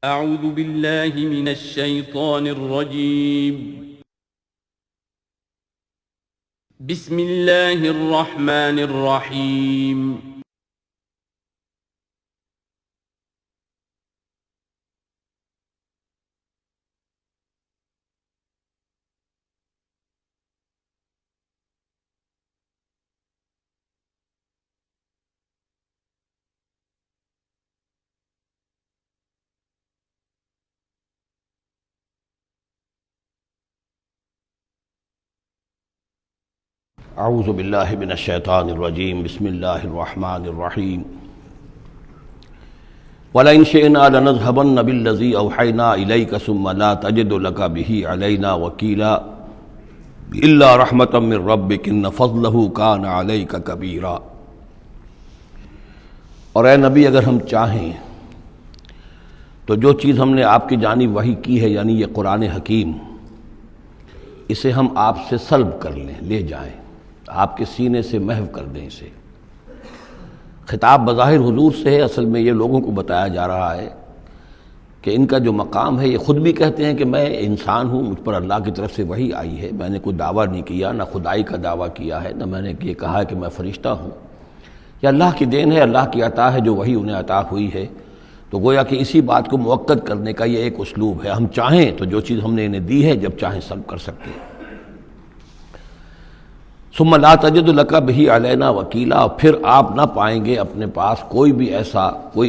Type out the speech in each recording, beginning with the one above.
أعوذ بالله من الشيطان الرجيم. بسم الله الرحمن الرحيم. اعوذ باللہ من الشیطان الرجیم بسم اللہ الرحمن الرحیم وَلَئِن شِئْنَا لَنَذْهَبَنَّ بِالَّذِي أَوْحَيْنَا إِلَيْكَ ثُمَّ لَا تَجِدُ لَكَ بِهِ عَلَيْنَا وَكِيلًا إِلَّا رَحْمَةً مِّن رَّبِّكَ إِنَّ فَضْلَهُ كَانَ عَلَيْكَ كَبِيرًا۔ اور اے نبی، اگر ہم چاہیں تو جو چیز ہم نے آپ کی جانب وحی کی ہے، یعنی یہ قرآن حکیم، اسے ہم آپ سے سلب کر لیں، لے جائیں، آپ کے سینے سے محو کر دیں اسے۔ خطاب بظاہر حضور سے ہے، اصل میں یہ لوگوں کو بتایا جا رہا ہے کہ ان کا جو مقام ہے، یہ خود بھی کہتے ہیں کہ میں انسان ہوں، مجھ پر اللہ کی طرف سے وحی آئی ہے، میں نے کوئی دعویٰ نہیں کیا، نہ خدائی کا دعویٰ کیا ہے، نہ میں نے یہ کہا ہے کہ میں فرشتہ ہوں، یہ اللہ کی دین ہے، اللہ کی عطا ہے جو وحی انہیں عطا ہوئی ہے۔ تو گویا کہ اسی بات کو مؤکد کرنے کا یہ ایک اسلوب ہے، ہم چاہیں تو جو چیز ہم نے انہیں دی ہے، جب چاہیں سلب کر سکتے ہیں۔ ثم لا تجد لک بہ علینا وکیلا، اور پھر آپ نہ پائیں گے اپنے پاس کوئی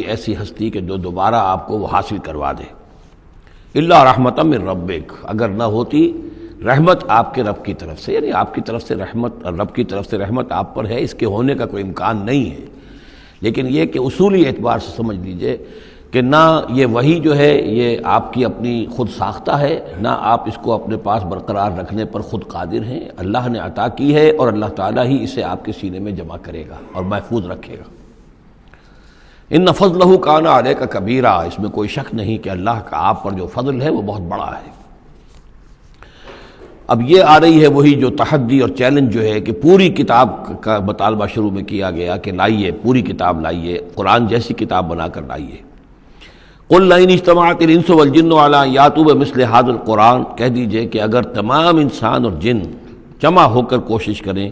ایسی ہستی کہ جو دوبارہ آپ کو وہ حاصل کروا دے۔ الا رحمۃ من ربک، اگر نہ ہوتی رحمت آپ کے رب کی طرف سے، یعنی آپ کی طرف سے رحمت، رب کی طرف سے رحمت آپ پر ہے، اس کے ہونے کا کوئی امکان نہیں ہے، لیکن یہ کہ اصولی اعتبار سے سمجھ لیجئے کہ نہ یہ وحی جو ہے یہ آپ کی اپنی خود ساختہ ہے، نہ آپ اس کو اپنے پاس برقرار رکھنے پر خود قادر ہیں، اللہ نے عطا کی ہے اور اللہ تعالیٰ ہی اسے آپ کے سینے میں جمع کرے گا اور محفوظ رکھے گا۔ ان فضلہ کان علیک کبیرا، اس میں کوئی شک نہیں کہ اللہ کا آپ پر جو فضل ہے وہ بہت بڑا ہے۔ اب یہ آ رہی ہے وہی جو تحدی اور چیلنج جو ہے کہ پوری کتاب کا مطالبہ شروع میں کیا گیا کہ لائیے، پوری کتاب لائیے، قرآن جیسی کتاب بنا کر لائیے۔ قل لئن اجتمعت الانس والجن علی ان یاتوا بمثل ھذا القرآن، کہہ دیجئے کہ اگر تمام انسان اور جن جمع ہو کر کوشش کریں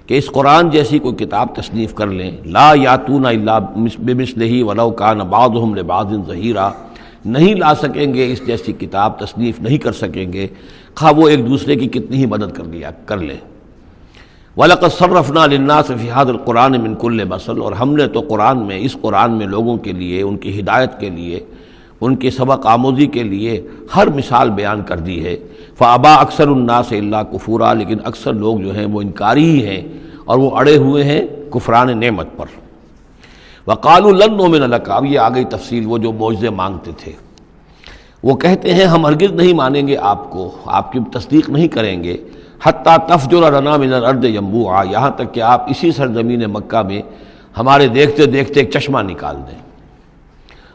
کہ اس قرآن جیسی کوئی کتاب تصنیف کر لیں، لا یاتون الا بمثلہ ولو کان بعضهم لبعض ظہیرا، نہیں لا سکیں گے اس جیسی کتاب، تصنیف نہیں کر سکیں گے، خواہ وہ ایک دوسرے کی کتنی ہی مدد کر لیں۔ وَلَقَدْ صَرَّفْنَا لِلنَّاسِ فِي هَذَا الْقُرْآنِ مِنْ كُلِّ مَثَلٍ، اور ہم نے تو قرآن میں، اس قرآن میں لوگوں کے لیے، ان کی ہدایت کے لیے، ان کی سبق آموزی کے لیے ہر مثال بیان کر دی ہے۔ فَأَبَى أَكْثَرُ النَّاسِ إِلَّا كُفُورًا، لیکن اکثر لوگ جو ہیں وہ انکاری ہی ہیں اور وہ اڑے ہوئے ہیں کفران نعمت پر۔ وَقَالُوا لَن نُّؤْمِنَ لَكَ، اب یہ آ گئی تفصیل، وہ جو معجزے مانگتے تھے، وہ کہتے ہیں ہم ہرگز نہیں مانیں گے آپ کو، آپ کی تصدیق نہیں کریں گے، حتیٰ تفجر لنا من الارض ینبوعا، یہاں تک کہ آپ اسی سرزمین مکہ میں ہمارے دیکھتے دیکھتے ایک چشمہ نکال دیں۔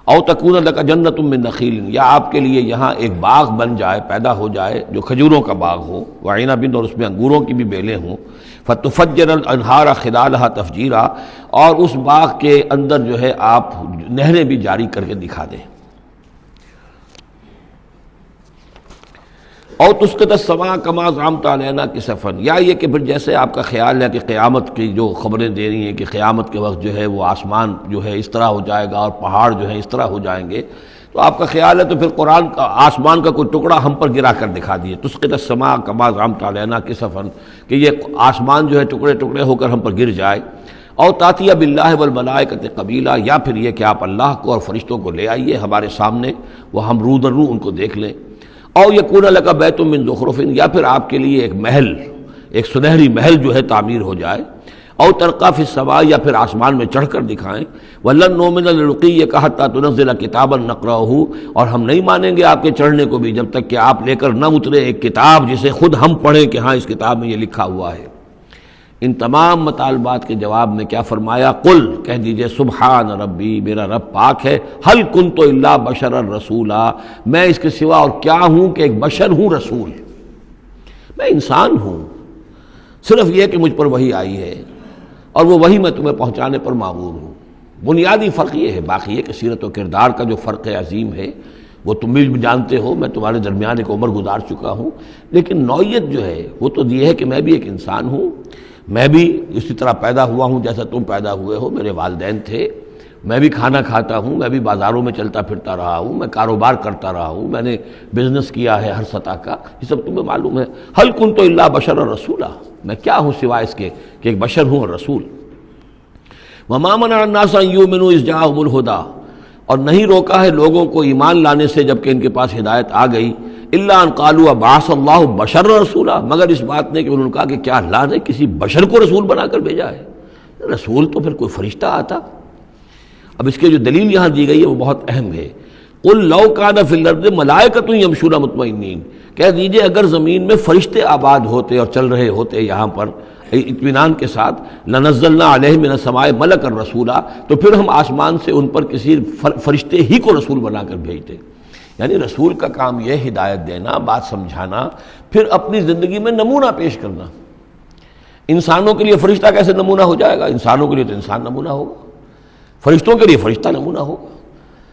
او تکون لک جنت من نخیل، یا آپ کے لیے یہاں ایک باغ بن جائے، پیدا ہو جائے جو کھجوروں کا باغ ہو، وعنب، اور اس میں انگوروں کی بھی بیلیں ہوں، فتفجر الانہار خلالہا تفجیرا، اور اس باغ کے اندر جو ہے آپ نہریں بھی جاری کر کے دکھا دیں۔ او تسقط السماء کما زعمت علینا کسفا، یا یہ کہ پھر جیسے آپ کا خیال ہے کہ قیامت کی جو خبریں دے رہی ہیں کہ قیامت کے وقت جو ہے وہ آسمان جو ہے اس طرح ہو جائے گا اور پہاڑ جو ہے اس طرح ہو جائیں گے، تو آپ کا خیال ہے تو پھر قرآن کا آسمان کا کوئی ٹکڑا ہم پر گرا کر دکھا دیے، تسقط السماء کما زعمت علینا کسفا، کہ یہ آسمان جو ہے ٹکڑے ٹکڑے ہو کر ہم پر گر جائے۔ او تاتیہ باللہ والملائکۃ قبیلا، یا پھر یہ کہ آپ اللہ کو اور فرشتوں کو لے آئیے ہمارے سامنے، وہ ہم رو در رو ان کو دیکھ لیں۔ او یکون لک بیت من زخرف، یا پھر آپ کے لیے ایک محل، ایک سنہری محل جو ہے تعمیر ہو جائے۔ او ترقی فی السماء، یا پھر آسمان میں چڑھ کر دکھائیں۔ ولن نؤمن لرقیک حتی تنزل کتابا نقرأہ، اور ہم نہیں مانیں گے آپ کے چڑھنے کو بھی جب تک کہ آپ لے کر نہ اترے ایک کتاب جسے خود ہم پڑھیں کہ ہاں اس کتاب میں یہ لکھا ہوا ہے۔ ان تمام مطالبات کے جواب میں کیا فرمایا؟ قل، کہہ دیجئے سبحان ربی، میرا رب پاک ہے، هل كنت الا بشرا رسولا، میں اس کے سوا اور کیا ہوں کہ ایک بشر ہوں، رسول، میں انسان ہوں، صرف یہ کہ مجھ پر وحی آئی ہے اور وہ وحی میں تمہیں پہنچانے پر مامور ہوں۔ بنیادی فرق یہ ہے، باقی یہ کہ سیرت و کردار کا جو فرق عظیم ہے وہ تم بھی جانتے ہو، میں تمہارے درمیان ایک عمر گزار چکا ہوں، لیکن نوعیت جو ہے وہ تو یہ ہے کہ میں بھی ایک انسان ہوں، میں بھی اسی طرح پیدا ہوا ہوں جیسا تم پیدا ہوئے ہو، میرے والدین تھے، میں بھی کھانا کھاتا ہوں، میں بھی بازاروں میں چلتا پھرتا رہا ہوں، میں کاروبار کرتا رہا ہوں، میں نے بزنس کیا ہے ہر سطح کا، یہ سب تمہیں معلوم ہے۔ حل کنت الا بشرا رسولا، میں کیا ہوں سوائے اس کے کہ ایک بشر ہوں اور رسول۔ وما منع الناس ان یؤمنوا اذ جاءهم الہدی، اور نہیں روکا ہے لوگوں کو ایمان لانے سے جب کہ ان کے پاس ہدایت آ گئی، الا ان قالوا ابعث اللہ بشرا رسولا، مگر اس بات نے کہ انہوں نے کہا کہ کیا اللہ نے کسی بشر کو رسول بنا کر بھیجا ہے؟ رسول تو پھر کوئی فرشتہ آتا۔ اب اس کے جو دلیل یہاں دی گئی ہے وہ بہت اہم ہے۔ قل لو کان فی الارض ملائکۃ یمشون مطمئنین، کہہ دیجئے اگر زمین میں فرشتے آباد ہوتے اور چل رہے ہوتے یہاں پر اطمینان کے ساتھ، لنزلنا علیہم من السماء ملکا رسولا، تو پھر ہم آسمان سے ان پر کسی فرشتے ہی کو رسول بنا کر بھیجتے۔ یعنی رسول کا کام یہ ہدایت دینا، بات سمجھانا، پھر اپنی زندگی میں نمونہ پیش کرنا۔ انسانوں کے لیے فرشتہ کیسے نمونہ ہو جائے گا؟ انسانوں کے لیے تو انسان نمونہ ہوگا، فرشتوں کے لیے فرشتہ نمونہ ہوگا۔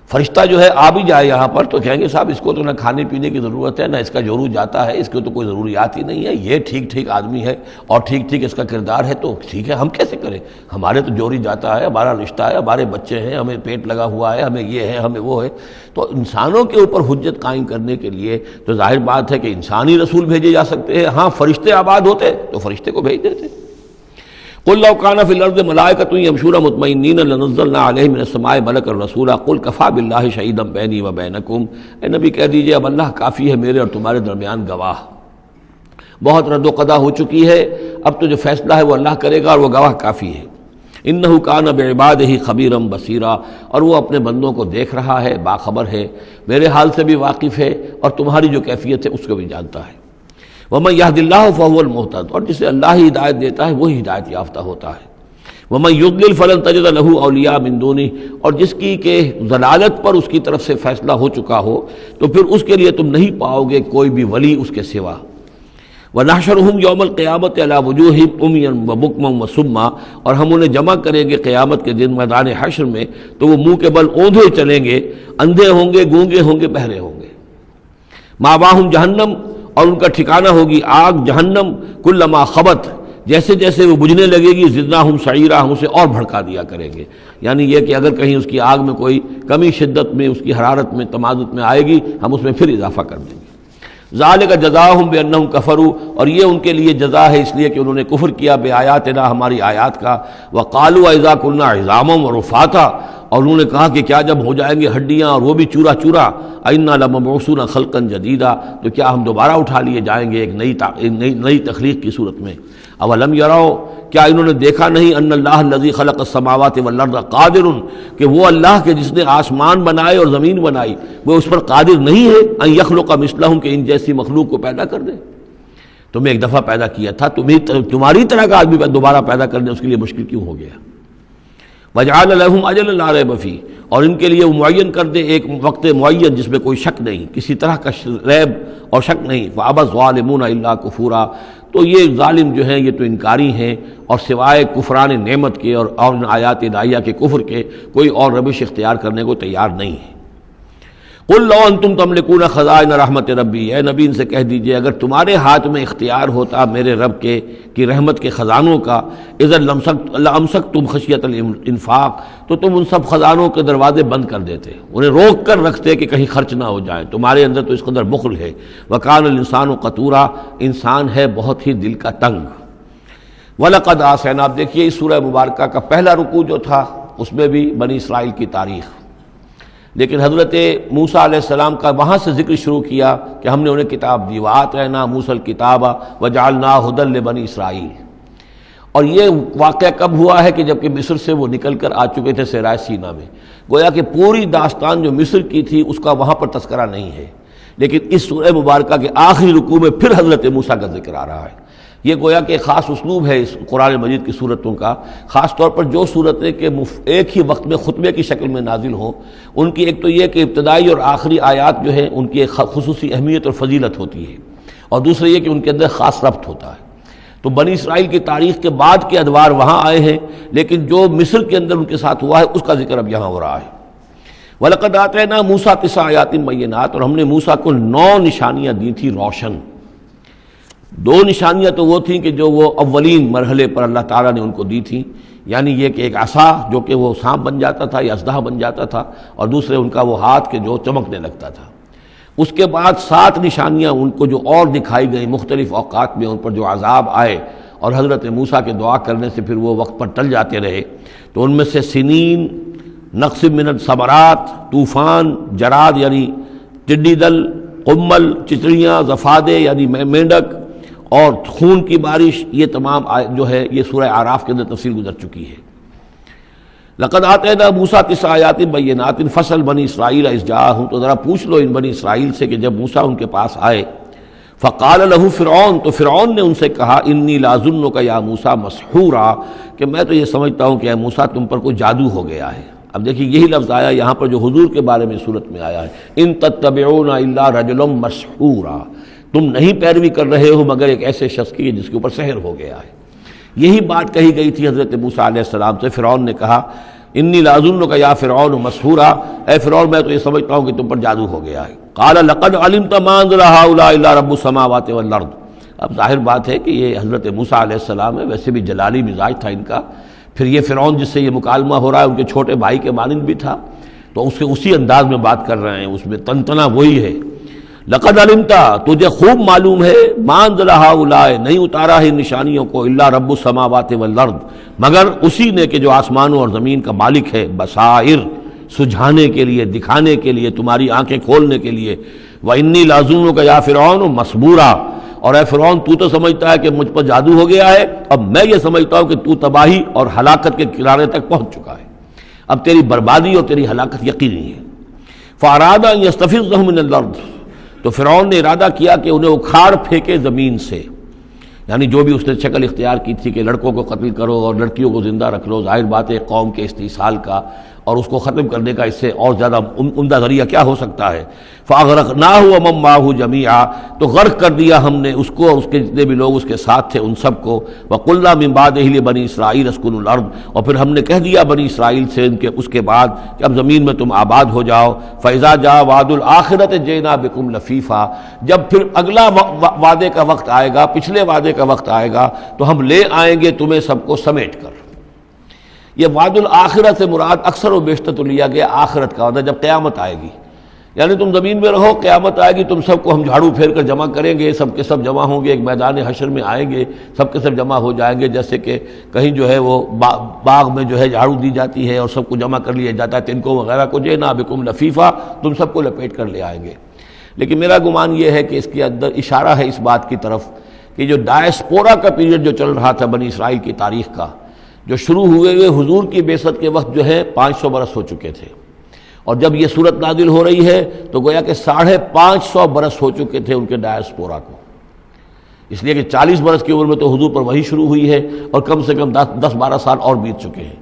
فرشتہ جو ہے آ بھی جائے یہاں پر تو کہیں گے صاحب اس کو تو نہ کھانے پینے کی ضرورت ہے، نہ اس کا جورو جاتا ہے، اس کو تو کوئی ضروریات ہی نہیں ہے، یہ ٹھیک ٹھیک آدمی ہے اور ٹھیک ٹھیک اس کا کردار ہے، تو ٹھیک ہے ہم کیسے کریں؟ ہمارے تو جوری جاتا ہے، ہمارا رشتہ ہے، ہمارے بچے ہیں، ہمیں پیٹ لگا ہوا ہے، ہمیں یہ ہے، ہمیں وہ ہے۔ تو انسانوں کے اوپر حجت قائم کرنے کے لیے تو ظاہر بات ہے کہ انسانی رسول بھیجے جا سکتے ہیں۔ ہاں فرشتے آباد ہوتے تو فرشتے کو بھیج دیتے۔ قل لو کان فی الارض ملائکۃ یمشون مطمئنین لنزلنا علیہم من السماء ملکا رسولا قل کفی باللہ شہیدا بینی و بینکم، اے نبی کہہ دیجئے اب اللہ کافی ہے میرے اور تمہارے درمیان گواہ۔ بہت رد و قضا ہو چکی ہے، اب تو جو فیصلہ ہے وہ اللہ کرے گا اور وہ گواہ کافی ہے۔ انہ کان بعبادہ خبیرا بصیرا، اور وہ اپنے بندوں کو دیکھ رہا ہے، باخبر ہے، میرے حال سے بھی واقف ہے اور تمہاری جو کیفیت ہے اس کو بھی جانتا ہے۔ وَمَن يَهْدِ اللَّهُ فَهُوَ الْمُهْتَدِ، اور جسے اللہ ہی ہدایت دیتا ہے وہی ہدایت یافتہ ہوتا ہے۔ وَمَن يُضْلِلْ فَلَن تَجِدَ لَهُ أَوْلِيَاءَ مِن دُونِهِ، اور جس کی کہ ضلالت پر اس کی طرف سے فیصلہ ہو چکا ہو تو پھر اس کے لیے تم نہیں پاؤ گے کوئی بھی ولی اس کے سوا۔ وَنَحْشُرُهُمْ يَوْمَ الْقِيَامَةِ عَلَىٰ وُجُوهِهِمْ عُمْيًا وَبُكْمًا وَصُمًّا، اور ہم انہیں جمع کریں گے قیامت کے دن میدان حشر میں تو وہ منہ کے بل اوندھے چلیں گے، اندھے ہوں گے، گونگے ہوں گے، بہرے ہوں گے۔ مَأْوَاهُمْ جَهَنَّمُ، اور ان کا ٹھکانہ ہوگی آگ جہنم، کلما خبت، جیسے جیسے وہ بجھنے لگے گی زدناہم سعیرا، ہم اسے اور بھڑکا دیا کریں گے۔ یعنی یہ کہ اگر کہیں اس کی آگ میں کوئی کمی شدت میں، اس کی حرارت میں، تمادت میں آئے گی، ہم اس میں پھر اضافہ کر دیں گے۔ ذالک جزاؤہم بانہم کفروا، اور یہ ان کے لیے جزا ہے اس لیے کہ انہوں نے کفر کیا بے آیاتنا، ہماری آیات کا۔ وقالوا اذا كنا عظاما ورفاتا، اور انہوں نے کہا کہ کیا جب ہو جائیں گے ہڈیاں اور وہ بھی چورا چورا، انا لمبعوثون خلقا جدیدا، تو کیا ہم دوبارہ اٹھا لیے جائیں گے ایک نئی تخلیق کی صورت میں۔ اولم یروا، کیا انہوں نے دیکھا نہیں، ان اللہ الذی خلق السماوات والارض قادر، کہ وہ اللہ کے جس نے آسمان بنائے اور زمین بنائی وہ اس پر قادر نہیں ہے، ان یخلق مثلہم، کہ ان جیسی مخلوق کو پیدا کر دے۔ تمہیں ایک دفعہ پیدا کیا تھا، تمہاری طرح کا آدمی دوبارہ پیدا کرنے اس کے لیے مشکل کیوں ہو گیا؟ وجعل لهم اجلا لا ریب فیہ، اور ان کے لیے وہ معین کر دے ایک وقت معین جس میں کوئی شک نہیں، کسی طرح کا ریب اور شک نہیں۔ فابى الظالمون الا کفورا، تو یہ ظالم جو ہیں یہ تو انکاری ہیں اور سوائے کفران نعمت کے اور آیات الہیہ کے کفر کے کوئی اور روش اختیار کرنے کو تیار نہیں ہے۔ قل لو انتم تملکون خزائن رحمت ربی، اے نبی ان سے کہہ دیجئے اگر تمہارے ہاتھ میں اختیار ہوتا میرے رب کے کی رحمت کے خزانوں کا، اذا لامسکتم خشیۃ الانفاق، تو تم ان سب خزانوں کے دروازے بند کر دیتے، انہیں روک کر رکھتے کہ کہیں خرچ نہ ہو جائے، تمہارے اندر تو اس قدر بخل ہے۔ وکان الانسان قتورا، انسان ہے بہت ہی دل کا تنگ۔ وَلَقَدْ آتَيْنَا، آپ دیکھیے اس سورہ مبارکہ کا پہلا رکوع جو تھا اس میں بھی بنی اسرائیل کی تاریخ، لیکن حضرت موسیٰ علیہ السلام کا وہاں سے ذکر شروع کیا کہ ہم نے انہیں کتاب دی، وَآتَيْنَا مُوسَى الْكِتَابَ وَجَعَلْنَاهُ هُدًى لِبَنِي اسرائیل۔ اور یہ واقعہ کب ہوا ہے کہ جب کہ مصر سے وہ نکل کر آ چکے تھے صحرائے سینا میں، گویا کہ پوری داستان جو مصر کی تھی اس کا وہاں پر تذکرہ نہیں ہے، لیکن اس سورہ مبارکہ کے آخری رکوع میں پھر حضرت موسیٰ کا ذکر آ رہا ہے۔ یہ گویا کہ خاص اسلوب ہے اس قرآن مجید کی صورتوں کا، خاص طور پر جو صورتیں کہ ایک ہی وقت میں خطبے کی شکل میں نازل ہوں، ان کی ایک تو یہ کہ ابتدائی اور آخری آیات جو ہیں ان کی ایک خصوصی اہمیت اور فضیلت ہوتی ہے، اور دوسرا یہ کہ ان کے اندر خاص ربط ہوتا ہے۔ تو بنی اسرائیل کی تاریخ کے بعد کے ادوار وہاں آئے ہیں، لیکن جو مصر کے اندر ان کے ساتھ ہوا ہے اس کا ذکر اب یہاں ہو رہا ہے۔ وَلَقَدْ آتَيْنَا مُوسَىٰ 9 آیات بینات، اور ہم نے موسیٰ کو 9 نشانیاں دی تھی روشن۔ 2 نشانیاں تو وہ تھیں کہ جو وہ اولین مرحلے پر اللہ تعالیٰ نے ان کو دی تھیں، یعنی یہ کہ ایک عصا جو کہ وہ سانپ بن جاتا تھا یا اژدہا بن جاتا تھا، اور دوسرے ان کا وہ ہاتھ کہ جو چمکنے لگتا تھا۔ اس کے بعد 7 نشانیاں ان کو جو اور دکھائی گئیں مختلف اوقات میں، ان پر جو عذاب آئے اور حضرت موسیٰ کے دعا کرنے سے پھر وہ وقت پر ٹل جاتے رہے۔ تو ان میں سے سنین، نقص من الثمرات، طوفان، جراد یعنی ٹڈی دل، قمل چچڑیاں، ضفادع یعنی مینڈک، اور خون کی بارش، یہ تمام جو ہے یہ سورہ اعراف کے اندر تفصیل گزر چکی ہے۔ لقد آتینا موسیٰ 9 آیات بینات فاسأل بنی اسرائیل اذ جاءہم، تو ذرا پوچھ لو ان بنی اسرائیل سے کہ جب موسیٰ ان کے پاس آئے، فقال له فرعون، تو فرعون نے ان سے کہا انی لاظنک یا موسیٰ مسحورا، کہ میں تو یہ سمجھتا ہوں کہ اے موسیٰ تم پر کوئی جادو ہو گیا ہے۔ اب دیکھیے یہی لفظ آیا یہاں پر جو حضور کے بارے میں صورت میں آیا ہے، ان تتبعون الا رجلا مسحورا، تم نہیں پیروی کر رہے ہو مگر ایک ایسے شخص کی جس کے اوپر سحر ہو گیا ہے۔ یہی بات کہی گئی تھی حضرت موسیٰ علیہ السلام سے۔ فرعون نے کہا انی لاظنک یا فرعون مسحورا، اے فرعون میں تو یہ سمجھتا ہوں کہ تم پر جادو ہو گیا ہے۔ قال لقد علمت ما انزل هؤلاء الا رب السماوات والارض، اب ظاہر بات ہے کہ یہ حضرت موسیٰ علیہ السلام ہے، ویسے بھی جلالی مزاج تھا ان کا، پھر یہ فرعون جس سے یہ مکالمہ ہو رہا ہے ان کے چھوٹے بھائی کے مانند بھی تھا، تو اس کے اسی انداز میں بات کر رہے ہیں، اس میں تنتنا وہی ہے۔ لقد علمت، تجھے خوب معلوم ہے، ما انزل هؤلاء، نہیں اتارا ہے نشانیوں کو، الا رب السماوات والارض، مگر اسی نے کہ جو آسمانوں اور زمین کا مالک ہے، بصائر، سجھانے کے لیے، دکھانے کے لیے، تمہاری آنکھیں کھولنے کے لیے۔ وانی لاظنک یا فرعون مسبورا، اور اے فرعون تو تو سمجھتا ہے کہ مجھ پر جادو ہو گیا ہے، اب میں یہ سمجھتا ہوں کہ تو تباہی اور ہلاکت کے کنارے تک پہنچ چکا ہے، اب تیری بربادی اور تیری ہلاکت یقینی ہے۔ فاراد ان یستفزهم من الارض، تو فرعون نے ارادہ کیا کہ انہیں اکھاڑ پھینکے زمین سے، یعنی جو بھی اس نے شکل اختیار کی تھی کہ لڑکوں کو قتل کرو اور لڑکیوں کو زندہ رکھ لو، ظاہر بات ہے قوم کے استحصال کا اور اس کو ختم کرنے کا اس سے اور زیادہ عمدہ ذریعہ کیا ہو سکتا ہے۔ فاغرقناہ ومن معہ جمیعا، تو غرق کر دیا ہم نے اس کو اور اس کے جتنے بھی لوگ اس کے ساتھ تھے ان سب کو۔ وقلنا من بعدہ لبنی اسرائیل اسکنوا الارض، اور پھر ہم نے کہہ دیا بنی اسرائیل سے ان کے اس کے بعد کہ اب زمین میں تم آباد ہو جاؤ۔ فاذا جاء وعد الآخرۃ جئنا بکم لفیفا، جب پھر اگلا وعدے کا وقت آئے گا، پچھلے وعدے کا وقت آئے گا تو ہم لے آئیں گے تمہیں سب کو سمیٹ کر۔ یہ وعد الآخرت سے مراد اکثر و بیشتر تو لیا گیا آخرت کا وعدہ، جب قیامت آئے گی، یعنی تم زمین میں رہو، قیامت آئے گی، تم سب کو ہم جھاڑو پھیر کر جمع کریں گے، سب کے سب جمع ہوں گے، ایک میدان حشر میں آئیں گے، سب کے سب جمع ہو جائیں گے، جیسے کہ کہیں جو ہے وہ باغ میں جو ہے جھاڑو دی جاتی ہے اور سب کو جمع کر لیا جاتا ہے، تنکوں وغیرہ کو، جئنا بکم لفیفا، تم سب کو لپیٹ کر لے آئیں گے۔ لیکن میرا گمان یہ ہے کہ اس کے اندر اشارہ ہے اس بات کی طرف کہ جو ڈائسپورا کا پیریڈ جو چل رہا تھا بنی اسرائیل کی تاریخ کا، جو شروع ہوئے حضور کی بعثت کے وقت جو ہے 500 برس ہو چکے تھے، اور جب یہ صورت نازل ہو رہی ہے تو گویا کہ 550 برس ہو چکے تھے ان کے ڈائسپورا کو، اس لیے کہ 40 برس کی عمر میں تو حضور پر وحی شروع ہوئی ہے اور کم سے کم 10-12 سال اور بیت چکے ہیں۔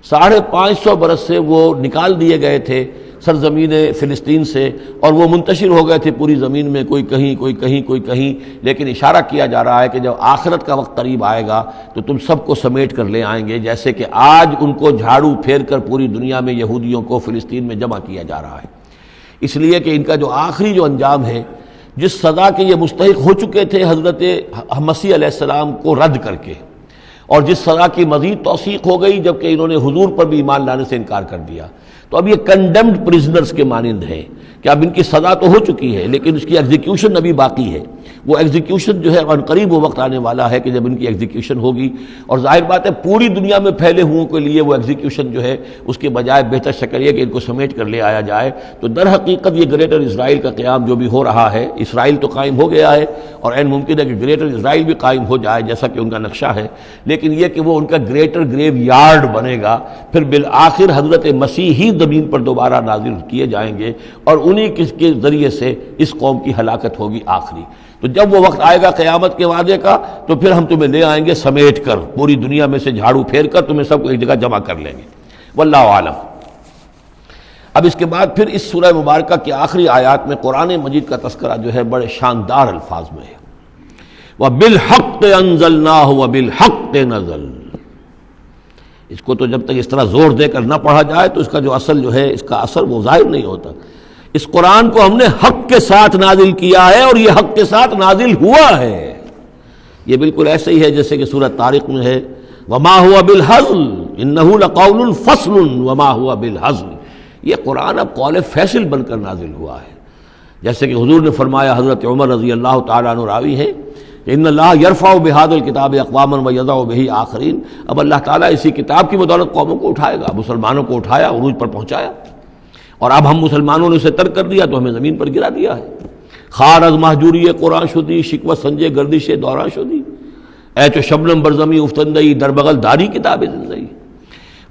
550 برس سے وہ نکال دیے گئے تھے سرزمین فلسطین سے، اور وہ منتشر ہو گئے تھے پوری زمین میں، کوئی کہیں کوئی کہیں کوئی کہیں، لیکن اشارہ کیا جا رہا ہے کہ جب آخرت کا وقت قریب آئے گا تو تم سب کو سمیٹ کر لے آئیں گے، جیسے کہ آج ان کو جھاڑو پھیر کر پوری دنیا میں یہودیوں کو فلسطین میں جمع کیا جا رہا ہے۔ اس لیے کہ ان کا جو آخری جو انجام ہے، جس سزا کے یہ مستحق ہو چکے تھے حضرت مسیح علیہ السلام کو رد کر کے، اور جس سزا کی مزید توثیق ہو گئی جبکہ انہوں نے حضور پر بھی ایمان لانے سے انکار کر دیا، تو اب یہ کنڈیمڈ پرزنرز کے مانند ہے کہ اب ان کی سزا تو ہو چکی ہے لیکن اس کی ایگزیکیوشن ابھی باقی ہے۔ وہ ایگزیکیوشن جو ہے ان قریب وہ وقت آنے والا ہے کہ جب ان کی ایگزیکیوشن ہوگی، اور ظاہر بات ہے پوری دنیا میں پھیلے ہوئوں کے لیے وہ ایگزیکیوشن جو ہے اس کے بجائے بہتر شکل یہ کہ ان کو سمیٹ کر لے آیا جائے۔ تو در حقیقت یہ گریٹر اسرائیل کا قیام جو بھی ہو رہا ہے، اسرائیل تو قائم ہو گیا ہے اور عین ممکن ہے کہ گریٹر اسرائیل بھی قائم ہو جائے جیسا کہ ان کا نقشہ ہے، لیکن یہ کہ وہ ان کا گریٹر گریو یارڈ بنے گا، پھر بالآخر حضرت مسیح ہی زمین پر دوبارہ نازل کیے جائیں گے اور انہی کے ذریعے سے اس قوم کی ہلاکت ہوگی آخری۔ تو جب وہ وقت آئے گا قیامت کے وعدے کا تو پھر ہم تمہیں لے آئیں گے سمیٹ کر، پوری دنیا میں سے جھاڑو پھیر کر تمہیں سب کو ایک جگہ جمع کر لیں گے۔ واللہ عالم۔ اب اس کے بعد پھر اس سورہ مبارکہ کی آخری آیات میں قرآن مجید کا تذکرہ جو ہے بڑے شاندار الفاظ میں ہے، وَبِالْحَقِّ أَنزَلْنَاهُ وَبِالْحَقِّ نَزَلَ، اس کو تو جب تک اس طرح زور دے کر نہ پڑھا جائے تو اس کا جو اصل جو ہے اس کا اثر وہ ظاہر نہیں ہوتا۔ اس قرآن کو ہم نے حق کے ساتھ نازل کیا ہے اور یہ حق کے ساتھ نازل ہوا ہے۔ یہ بالکل ایسے ہی ہے جیسے کہ سورۃ طارق میں ہے وما هو بالهزل انه لقول فصل وما هو بالهزل۔ یہ قرآن اب قول فیصل بن کر نازل ہوا ہے، جیسے کہ حضور نے فرمایا، حضرت عمر رضی اللہ تعالیٰ عنہ راوی ہیں کہ ان اللہ یرفع بهذا الکتاب اقواما ویضع به آخرین۔ اب اللہ تعالیٰ اسی کتاب کی بدولت قوموں کو اٹھائے گا، مسلمانوں کو اٹھایا، عروج پر پہنچایا، اور اب ہم مسلمانوں نے اسے ترک کر دیا تو ہمیں زمین پر گرا دیا ہے۔ خار از محجوری قرآن شدی شکوہ سنجے گردش دوران شدی، اے چو شبنم برزمی افتندئی در بغل داری کتاب زندگی،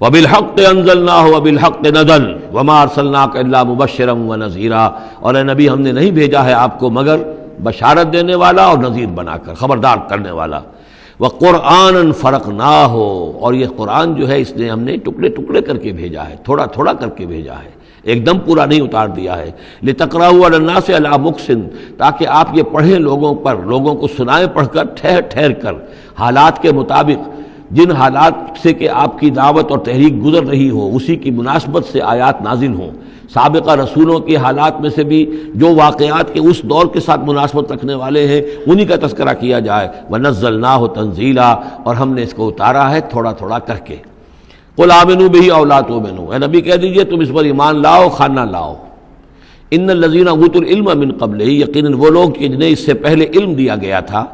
وبالحق انزلناہ وبالحق نزل وما ارسلناک الا مبشرا ونذیرا۔ اور اے نبی ہم نے نہیں بھیجا ہے آپ کو مگر بشارت دینے والا اور نذیر بنا کر، خبردار کرنے والا۔ وقرآنا فرقناہ، اور یہ قرآن جو ہے اس نے ہم نے ٹکڑے ٹکڑے کر کے بھیجا ہے، تھوڑا تھوڑا کر کے بھیجا ہے، ایک دم پورا نہیں اتار دیا ہے۔ لتقرأوا علی الناس علی مکث، تاکہ آپ یہ پڑھیں لوگوں پر، لوگوں کو سنائیں پڑھ کر ٹھہر ٹھہر کر، حالات کے مطابق، جن حالات سے کہ آپ کی دعوت اور تحریک گزر رہی ہو اسی کی مناسبت سے آیات نازل ہوں۔ سابقہ رسولوں کے حالات میں سے بھی جو واقعات کے اس دور کے ساتھ مناسبت رکھنے والے ہیں انہی کا تذکرہ کیا جائے۔ وَنَزَّلْنَاهُ تَنزِيلًا، اور ہم نے اس کو اتارا ہے تھوڑا تھوڑا کر کے۔ قُلْ آمِنُوا بِهِ أَوْ لَا تُؤْمِنُوا، اے نبی کہہ دیجئے تم اس پر ایمان لاؤ خواہ نہ لاؤ۔ ان الذین اوتوا العلم من قبلہ، یقیناً وہ لوگ کہ جنہیں اس سے پہلے علم دیا گیا تھا،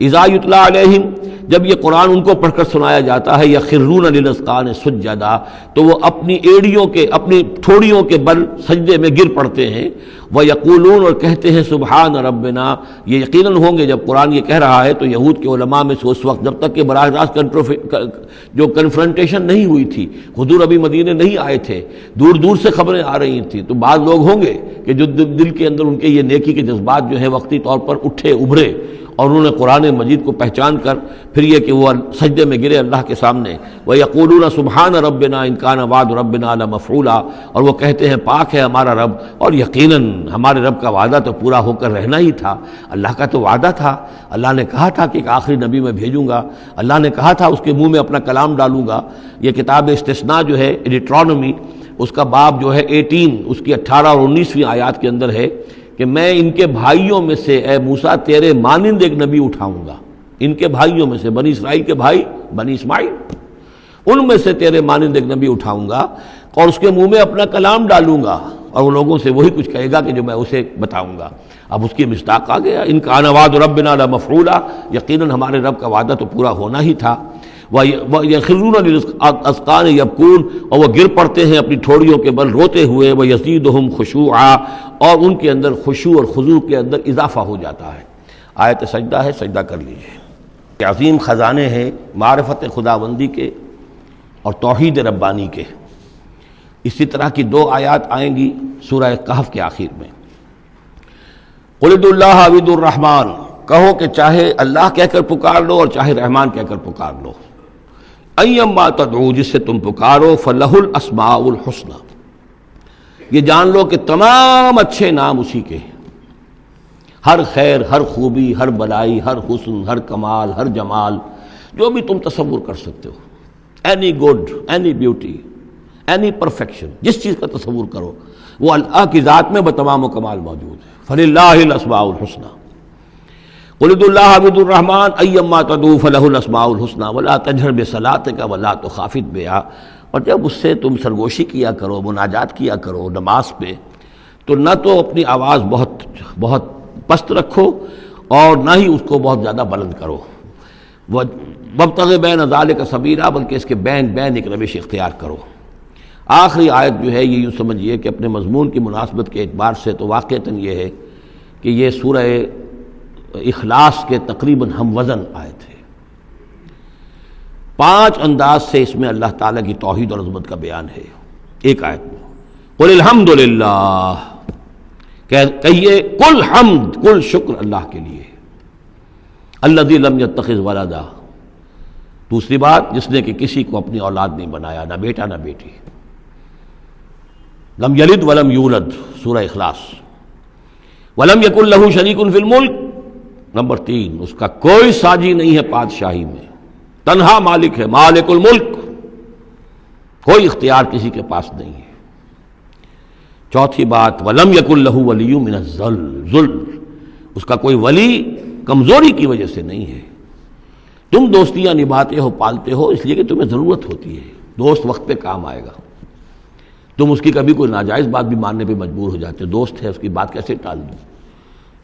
اذا یتلی علیہم، جب یہ قرآن ان کو پڑھ کر سنایا جاتا ہے، یخرون للاذقان سجدا، تو وہ اپنی ایڑیوں کے، اپنی ٹھوڑیوں کے بل سجدے میں گر پڑتے ہیں۔ ویقولون، اور کہتے ہیں سبحان ربنا، یہ یقیناً ہوں گے جب قرآن یہ کہہ رہا ہے تو یہود کے علماء میں سے اس وقت، جب تک کہ براہ راست جو کنفرنٹیشن نہیں ہوئی تھی، حضور ابھی مدینے نہیں آئے تھے، دور دور سے خبریں آ رہی تھیں، تو بعض لوگ ہوں گے کہ جو دل کے اندر ان کے یہ نیکی کے جذبات جو ہیں وقتی طور پر اٹھے ابھرے، اور انہوں نے قرآن مجید کو پہچان کر پھر یہ کہ وہ سجدے میں گرے اللہ کے سامنے۔ وَيَقُولُونَ سُبْحَانَ رَبِّنَا إِن كَانَ وَعْدُ رَبِّنَا لَمَفْعُولًا، اور وہ کہتے ہیں پاک ہے ہمارا رب، اور یقیناً ہمارے رب کا وعدہ تو پورا ہو کر رہنا ہی تھا۔ اللہ کا تو وعدہ تھا، اللہ نے کہا تھا کہ ایک آخری نبی میں بھیجوں گا، اللہ نے کہا تھا اس کے منہ میں اپنا کلام ڈالوں گا۔ یہ کتاب استثناء جو ہے ڈیٹرانومی، اس کا باب جو ہے 18، اس کی 18 اور 19ویں آیات کے اندر ہے کہ میں ان کے بھائیوں میں سے اے موسیٰ تیرے مانند ایک نبی اٹھاؤں گا، ان کے بھائیوں میں سے، بنی اسرائیل کے بھائی بنی اسماعیل، ان میں سے تیرے مانند ایک نبی اٹھاؤں گا اور اس کے منہ میں اپنا کلام ڈالوں گا، اور وہ لوگوں سے وہی کچھ کہے گا کہ جو میں اسے بتاؤں گا۔ اب اس کی مصداق آ گیا، ان کان وعد ربنا لمفعولا، یقیناً ہمارے رب کا وعدہ تو پورا ہونا ہی تھا۔ وَيَخِرُّونَ لِلْأَذْقَانِ يَبْكُونَ، اور وہ گر پڑتے ہیں اپنی ٹھوڑیوں کے بل روتے ہوئے۔ وَيَزِيدُهُمْ خُشُوعًا، اور ان کے اندر خشوع اور خضوع کے اندر اضافہ ہو جاتا ہے۔ آیت سجدہ ہے، سجدہ کر لیجیے۔ عظیم خزانے ہیں معرفت خداوندی کے اور توحید ربانی کے۔ اسی طرح کی 2 آیات آئیں گی سورہ کہف کے آخر میں۔ قُلِ ادعوا اللَّهَ أَوِ ادعوا الرَّحْمَٰنَ، کہو کہ چاہے اللہ کہہ کر پکار لو اور چاہے رحمان کہہ کر پکار لو۔ ایما تدعو، جس سے تم پکارو، فلہ الاسماء الحسنی، یہ جان لو کہ تمام اچھے نام اسی کے ہیں، ہر خیر، ہر خوبی، ہر بلائی، ہر حسن، ہر کمال، ہر جمال، جو بھی تم تصور کر سکتے ہو، any good, any beauty, any perfection, جس چیز کا تصور کرو وہ اللہ کی ذات میں بتمام و کمال موجود ہے۔ فللہ الاسماء الحسنی، قُلِ ادعوا اللَّهَ أَوِ ادعوا الرَّحْمَٰنَ أَيَّمَّا تَدْعُوا فَلَهُ الْأَسْمَاءُ الْحُسْنَىٰ وَلَا تَجْهَرْ بِصَلَاتِكَ وَلَا تُخَافِتْ بِهَا، اور جب اس سے تم سرگوشی کیا کرو، مناجات کیا کرو نماز پہ، تو نہ تو اپنی آواز بہت بہت پست رکھو اور نہ ہی اس کو بہت زیادہ بلند کرو۔ وَابْتَغِ بَيْنَ ذَٰلِكَ سَبِيلًا، بلکہ اس کے بین ایک روش اختیار کرو۔ آخری آیت جو ہے یہ یوں سمجھیے کہ اپنے مضمون کی مناسبت کے اعتبار سے تو واقعتاً یہ ہے کہ یہ سورہ اخلاص کے تقریباً ہم وزن آیت ہے۔ 5 انداز سے اس میں اللہ تعالیٰ کی توحید اور عظمت کا بیان ہے ایک آیت میں۔ قل الحمد للہ، کہیے کل حمد، کل شکر اللہ کے لیے، الذی لم یتخذ ولدا، دوسری بات جس نے کہ کسی کو اپنی اولاد نہیں بنایا، نہ بیٹا نہ بیٹی، لم یلد ولم یولد، سورہ اخلاص۔ ولم یکن لہ شریک فی الملک، نمبر 3، اس کا کوئی ساجی نہیں ہے بادشاہی میں، تنہا مالک ہے، مالک الملک۔ کوئی اختیار کسی کے پاس نہیں ہے۔ چوتھی بات، وَلَمْ يَكُنْ لَهُ وَلِيٌّ مِّنَ الذُّلِّ، اس کا کوئی ولی کمزوری کی وجہ سے نہیں ہے۔ تم دوستیاں نبھاتے ہو، پالتے ہو اس لیے کہ تمہیں ضرورت ہوتی ہے، دوست وقت پہ کام آئے گا۔ تم اس کی کبھی کوئی ناجائز بات بھی ماننے پہ مجبور ہو جاتے ہو، دوست ہے اس کی بات کیسے ٹال دوں،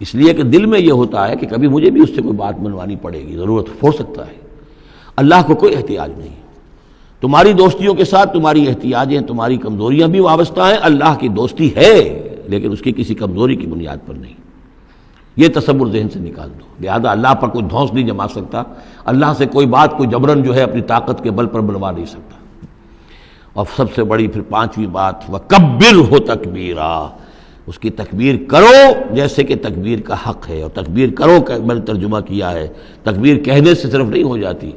اس لیے کہ دل میں یہ ہوتا ہے کہ کبھی مجھے بھی اس سے کوئی بات منوانی پڑے گی، ضرورت ہو سکتا ہے۔ اللہ کو کوئی احتیاج نہیں، تمہاری دوستیوں کے ساتھ تمہاری احتیاجیں، تمہاری کمزوریاں بھی وابستہ ہیں۔ اللہ کی دوستی ہے لیکن اس کی کسی کمزوری کی بنیاد پر نہیں، یہ تصور ذہن سے نکال دو۔ لہذا اللہ پر کوئی دھونس نہیں جما سکتا، اللہ سے کوئی بات کوئی جبرن جو ہے اپنی طاقت کے بل پر بنوا نہیں سکتا۔ اور سب سے بڑی پھر پانچویں بات، وَكَبِّرْهُ تَكْبِيرًا، اس کی تکبیر کرو جیسے کہ تکبیر کا حق ہے۔ اور تکبیر کرو کہ میں نے ترجمہ کیا ہے، تکبیر کہنے سے صرف نہیں ہو جاتی،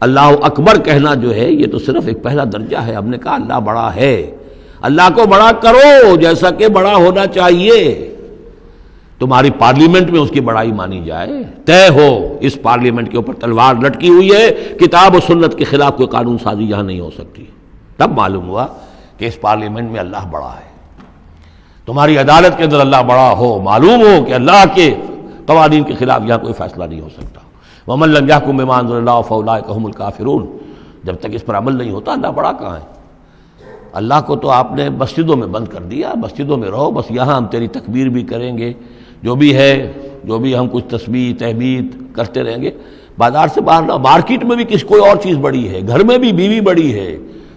اللہ اکبر کہنا جو ہے یہ تو صرف ایک پہلا درجہ ہے۔ ہم نے کہا اللہ بڑا ہے، اللہ کو بڑا کرو جیسا کہ بڑا ہونا چاہیے۔ تمہاری پارلیمنٹ میں اس کی بڑائی مانی جائے، طے ہو اس پارلیمنٹ کے اوپر تلوار لٹکی ہوئی ہے، کتاب و سنت کے خلاف کوئی قانون سازی یہاں نہیں ہو سکتی، تب معلوم ہوا کہ اس پارلیمنٹ میں اللہ بڑا ہے۔ تمہاری عدالت کے اندر اللہ بڑا ہو، معلوم ہو کہ اللہ کے قوانین کے خلاف یہاں کوئی فیصلہ نہیں ہو سکتا۔ وَمَن لَّمْ يَحْكُم بِمَا أَنزَلَ اللَّهُ فَأُولَٰئِكَ هُمُ الْكَافِرُونَ، جب تک اس پر عمل نہیں ہوتا اللہ بڑا کہاں ہے؟ اللہ کو تو آپ نے مسجدوں میں بند کر دیا، مسجدوں میں رہو بس، یہاں ہم تیری تکبیر بھی کریں گے، جو بھی ہے، جو بھی ہم کچھ تسبیح تحمید کرتے رہیں گے، بازار سے باہر نہ، مارکیٹ میں بھی کوئی اور چیز بڑی ہے، گھر میں بھی بیوی بڑی ہے،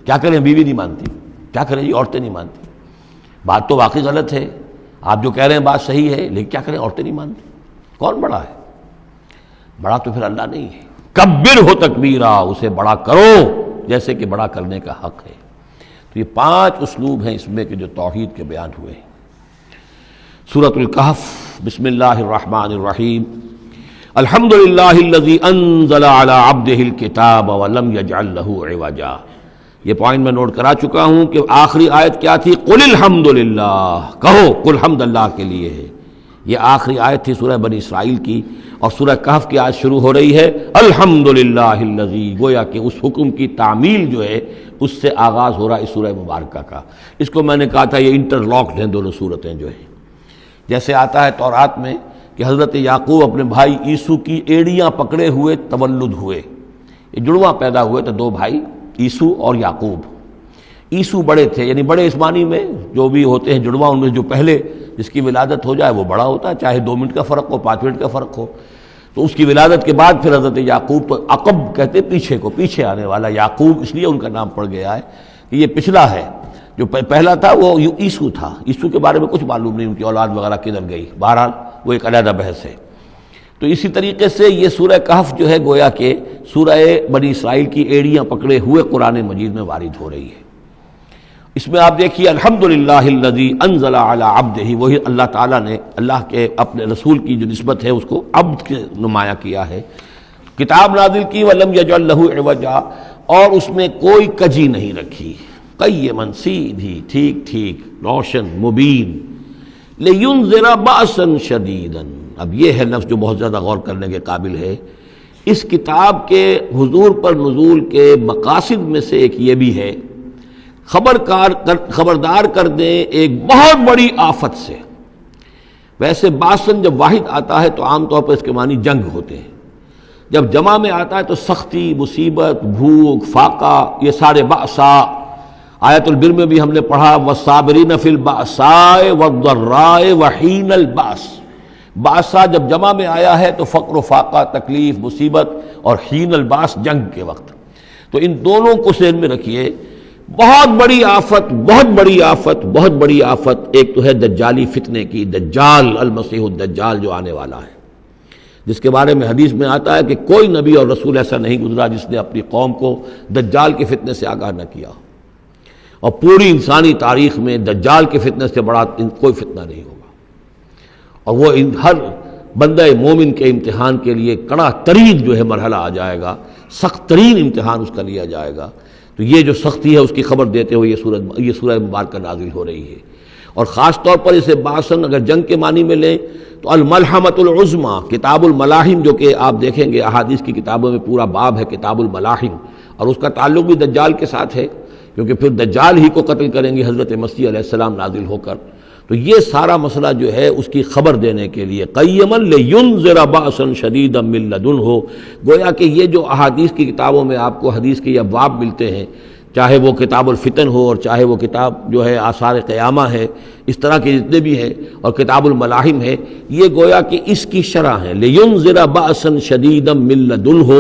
کیا کریں بیوی نہیں مانتی، کیا کریں جی عورتیں نہیں مانتی، بات تو واقعی غلط ہے، آپ جو کہہ رہے ہیں بات صحیح ہے لیکن کیا کریں عورتیں نہیں مانتی، کون بڑا ہے؟ بڑا تو پھر اللہ نہیں ہے۔ کبرہ تکبیرا، اسے بڑا کرو جیسے کہ بڑا کرنے کا حق ہے۔ تو یہ 5 اسلوب ہیں اس میں کہ جو توحید کے بیان ہوئے ہیں۔ سورۃ الکہف، بسم اللہ الرحمن الرحیم، الحمد للہ الذی انزل علی عبدہ الکتاب ولم یجعل لہ عوجا۔ یہ پوائنٹ میں نوٹ کرا چکا ہوں کہ آخری آیت کیا تھی؟ قل الحمد للہ، کہو قل حمد اللہ کے لیے ہے۔ یہ آخری آیت تھی سورہ بنی اسرائیل کی، اور سورہ کہف کی آیت شروع ہو رہی ہے الحمد للہ الذی، گویا کہ اس حکم کی تعمیل جو ہے اس سے آغاز ہو رہا ہے اس سورہ مبارکہ کا۔ اس کو میں نے کہا تھا یہ انٹر لاکڈ ہیں دونوں صورتیں جو ہیں، جیسے آتا ہے تورات میں کہ حضرت یعقوب اپنے بھائی عیسو کی ایڑیاں پکڑے ہوئے تولد ہوئے، یہ جڑواں پیدا ہوئے تو 2 بھائی عیسو اور یعقوب۔ عیسو بڑے تھے، یعنی بڑے اسمانی میں جو بھی ہوتے ہیں جڑواں، ان میں جو پہلے جس کی ولادت ہو جائے وہ بڑا ہوتا ہے، چاہے 2 منٹ کا فرق ہو 5 منٹ کا فرق ہو۔ تو اس کی ولادت کے بعد پھر حضرت یعقوب، تو عقب کہتے پیچھے کو، پیچھے آنے والا، یعقوب اس لیے ان کا نام پڑ گیا ہے کہ یہ پچھلا ہے، جو پہلا تھا وہ عیسو تھا۔ عیسو کے بارے میں کچھ معلوم نہیں، ان کی اولاد وغیرہ کدھر گئی، بہرحال وہ ایک علیحدہ بحث ہے۔ تو اسی طریقے سے یہ سورہ کہف جو ہے گویا کہ سورہ بنی اسرائیل کی ایڑیاں پکڑے ہوئے قرآن مجید میں وارد ہو رہی ہے۔ اس میں آپ دیکھیے الحمدللہ الذی انزل علی عبدہ، وہی اللہ تعالیٰ نے اللہ کے اپنے رسول کی جو نسبت ہے اس کو عبد کے نمایاں کیا ہے، کتاب نازل کی ولم یجعل لہ عوجا، اور اس میں کوئی کجی نہیں رکھی، قیما، سیدھی، ٹھیک ٹھیک، روشن، مبین، لینذر بأسا شدیدا۔ اب یہ ہے لفظ جو بہت زیادہ غور کرنے کے قابل ہے۔ اس کتاب کے حضور پر نزول کے مقاصد میں سے ایک یہ بھی ہے خبردار کر دیں ایک بہت بڑی آفت سے۔ ویسے باسن جب واحد آتا ہے تو عام طور پر اس کے معنی جنگ ہوتے ہیں، جب جمع میں آتا ہے تو سختی، مصیبت، بھوک، فاقہ، یہ سارے بأسا۔ آیت البر میں بھی ہم نے پڑھا والصابرین فی البأساء والضراء وحین البأس۔ بأسا جب جمع میں آیا ہے تو فقر و فاقہ، تکلیف، مصیبت، اور حین الباس جنگ کے وقت۔ تو ان دونوں کو ذہن میں رکھیے، بہت بڑی آفت، بہت بڑی آفت، بہت بڑی آفت۔ ایک تو ہے دجالی فتنے کی، دجال، المسیح الدجال جو آنے والا ہے، جس کے بارے میں حدیث میں آتا ہے کہ کوئی نبی اور رسول ایسا نہیں گزرا جس نے اپنی قوم کو دجال کے فتنے سے آگاہ نہ کیا، اور پوری انسانی تاریخ میں دجال کے فتنے سے بڑا کوئی فتنہ نہیں ہوگا، اور وہ ہر بندہ مومن کے امتحان کے لیے کڑا ترین جو ہے مرحلہ آ جائے گا، سخت ترین امتحان اس کا لیا جائے گا۔ تو یہ جو سختی ہے اس کی خبر دیتے ہوئے یہ سورہ مبارکہ نازل ہو رہی ہے، اور خاص طور پر اسے باسن اگر جنگ کے معنی میں لیں تو الملحمۃ العظمیٰ، کتاب الملاحم، جو کہ آپ دیکھیں گے احادیث کی کتابوں میں پورا باب ہے کتاب الملاحم، اور اس کا تعلق بھی دجال کے ساتھ ہے۔ کیونکہ پھر دجال ہی کو قتل کریں گے حضرت مسیح علیہ السلام نازل ہو کر. تو یہ سارا مسئلہ جو ہے اس کی خبر دینے کے لیے قیما لینذر بأسا شدیدا من لدنہ، گویا کہ یہ جو احادیث کی کتابوں میں آپ کو حدیث کے ابواب ملتے ہیں، چاہے وہ کتاب الفتن ہو اور چاہے وہ کتاب جو ہے آثار قیامہ ہے، اس طرح کے جتنے بھی ہیں، اور کتاب الملاحم ہے، یہ گویا کہ اس کی شرح ہے. لینذر بأسا شدیدا من لدنہ،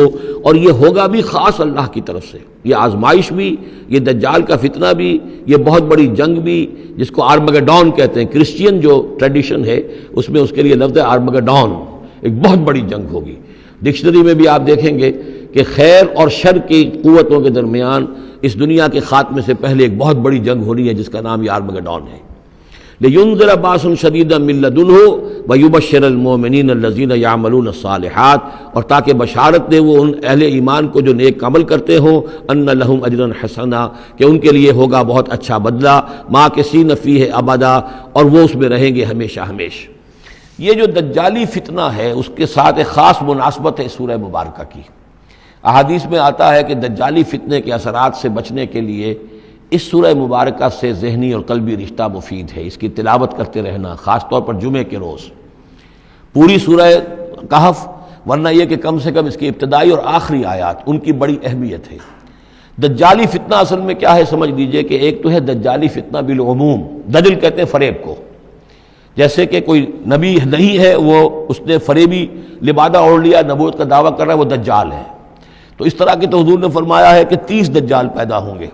اور یہ ہوگا بھی خاص اللہ کی طرف سے. یہ آزمائش بھی، یہ دجال کا فتنہ بھی، یہ بہت بڑی جنگ بھی، جس کو آرمگڈون کہتے ہیں. کرسچین جو ٹریڈیشن ہے اس میں اس کے لیے لفظ ہے آرمگڈون، ایک بہت بڑی جنگ ہوگی. ڈکشنری میں بھی آپ دیکھیں گے کہ خیر اور شر کی قوتوں کے درمیان اس دنیا کے خاتمے سے پہلے ایک بہت بڑی جنگ ہونی ہے جس کا نام یہ آرمگڈون ہے. لینذر بأسا شدیدا من لدنہ ویبشر المؤمنین الذین یعملون الصالحات، اور تاکہ بشارت دے وہ ان اہل ایمان کو جو نیک عمل کرتے ہوں، ان لہم اجرا حسنا، کہ ان کے لیے ہوگا بہت اچھا بدلہ، ماکثین فیہ ابدا، اور وہ اس میں رہیں گے ہمیشہ ہمیشہ. یہ جو دجالی فتنہ ہے اس کے ساتھ ایک خاص مناسبت ہے سورہ مبارکہ کی. احادیث میں آتا ہے کہ دجالی فتنے کے اثرات سے بچنے کے لیے اس سورہ مبارکہ سے ذہنی اور قلبی رشتہ مفید ہے. اس کی تلاوت کرتے رہنا، خاص طور پر جمعے کے روز. پوری سورہ کہف، ورنہ یہ کہ کم سے کم اس کی ابتدائی اور آخری آیات، ان کی بڑی اہمیت ہے. دجالی فتنہ اصل میں کیا ہے سمجھ لیجئے کہ ایک تو ہے دجالی فتنہ بالعموم، دجل کہتے ہیں فریب کو. جیسے کہ کوئی نبی نہیں ہے، وہ اس نے فریبی لبادہ اوڑھ لیا، نبوت کا دعویٰ کر رہا ہے، وہ دجال ہے. تو اس طرح کی تو حضور نے فرمایا ہے کہ 30 دجال پیدا ہوں گے.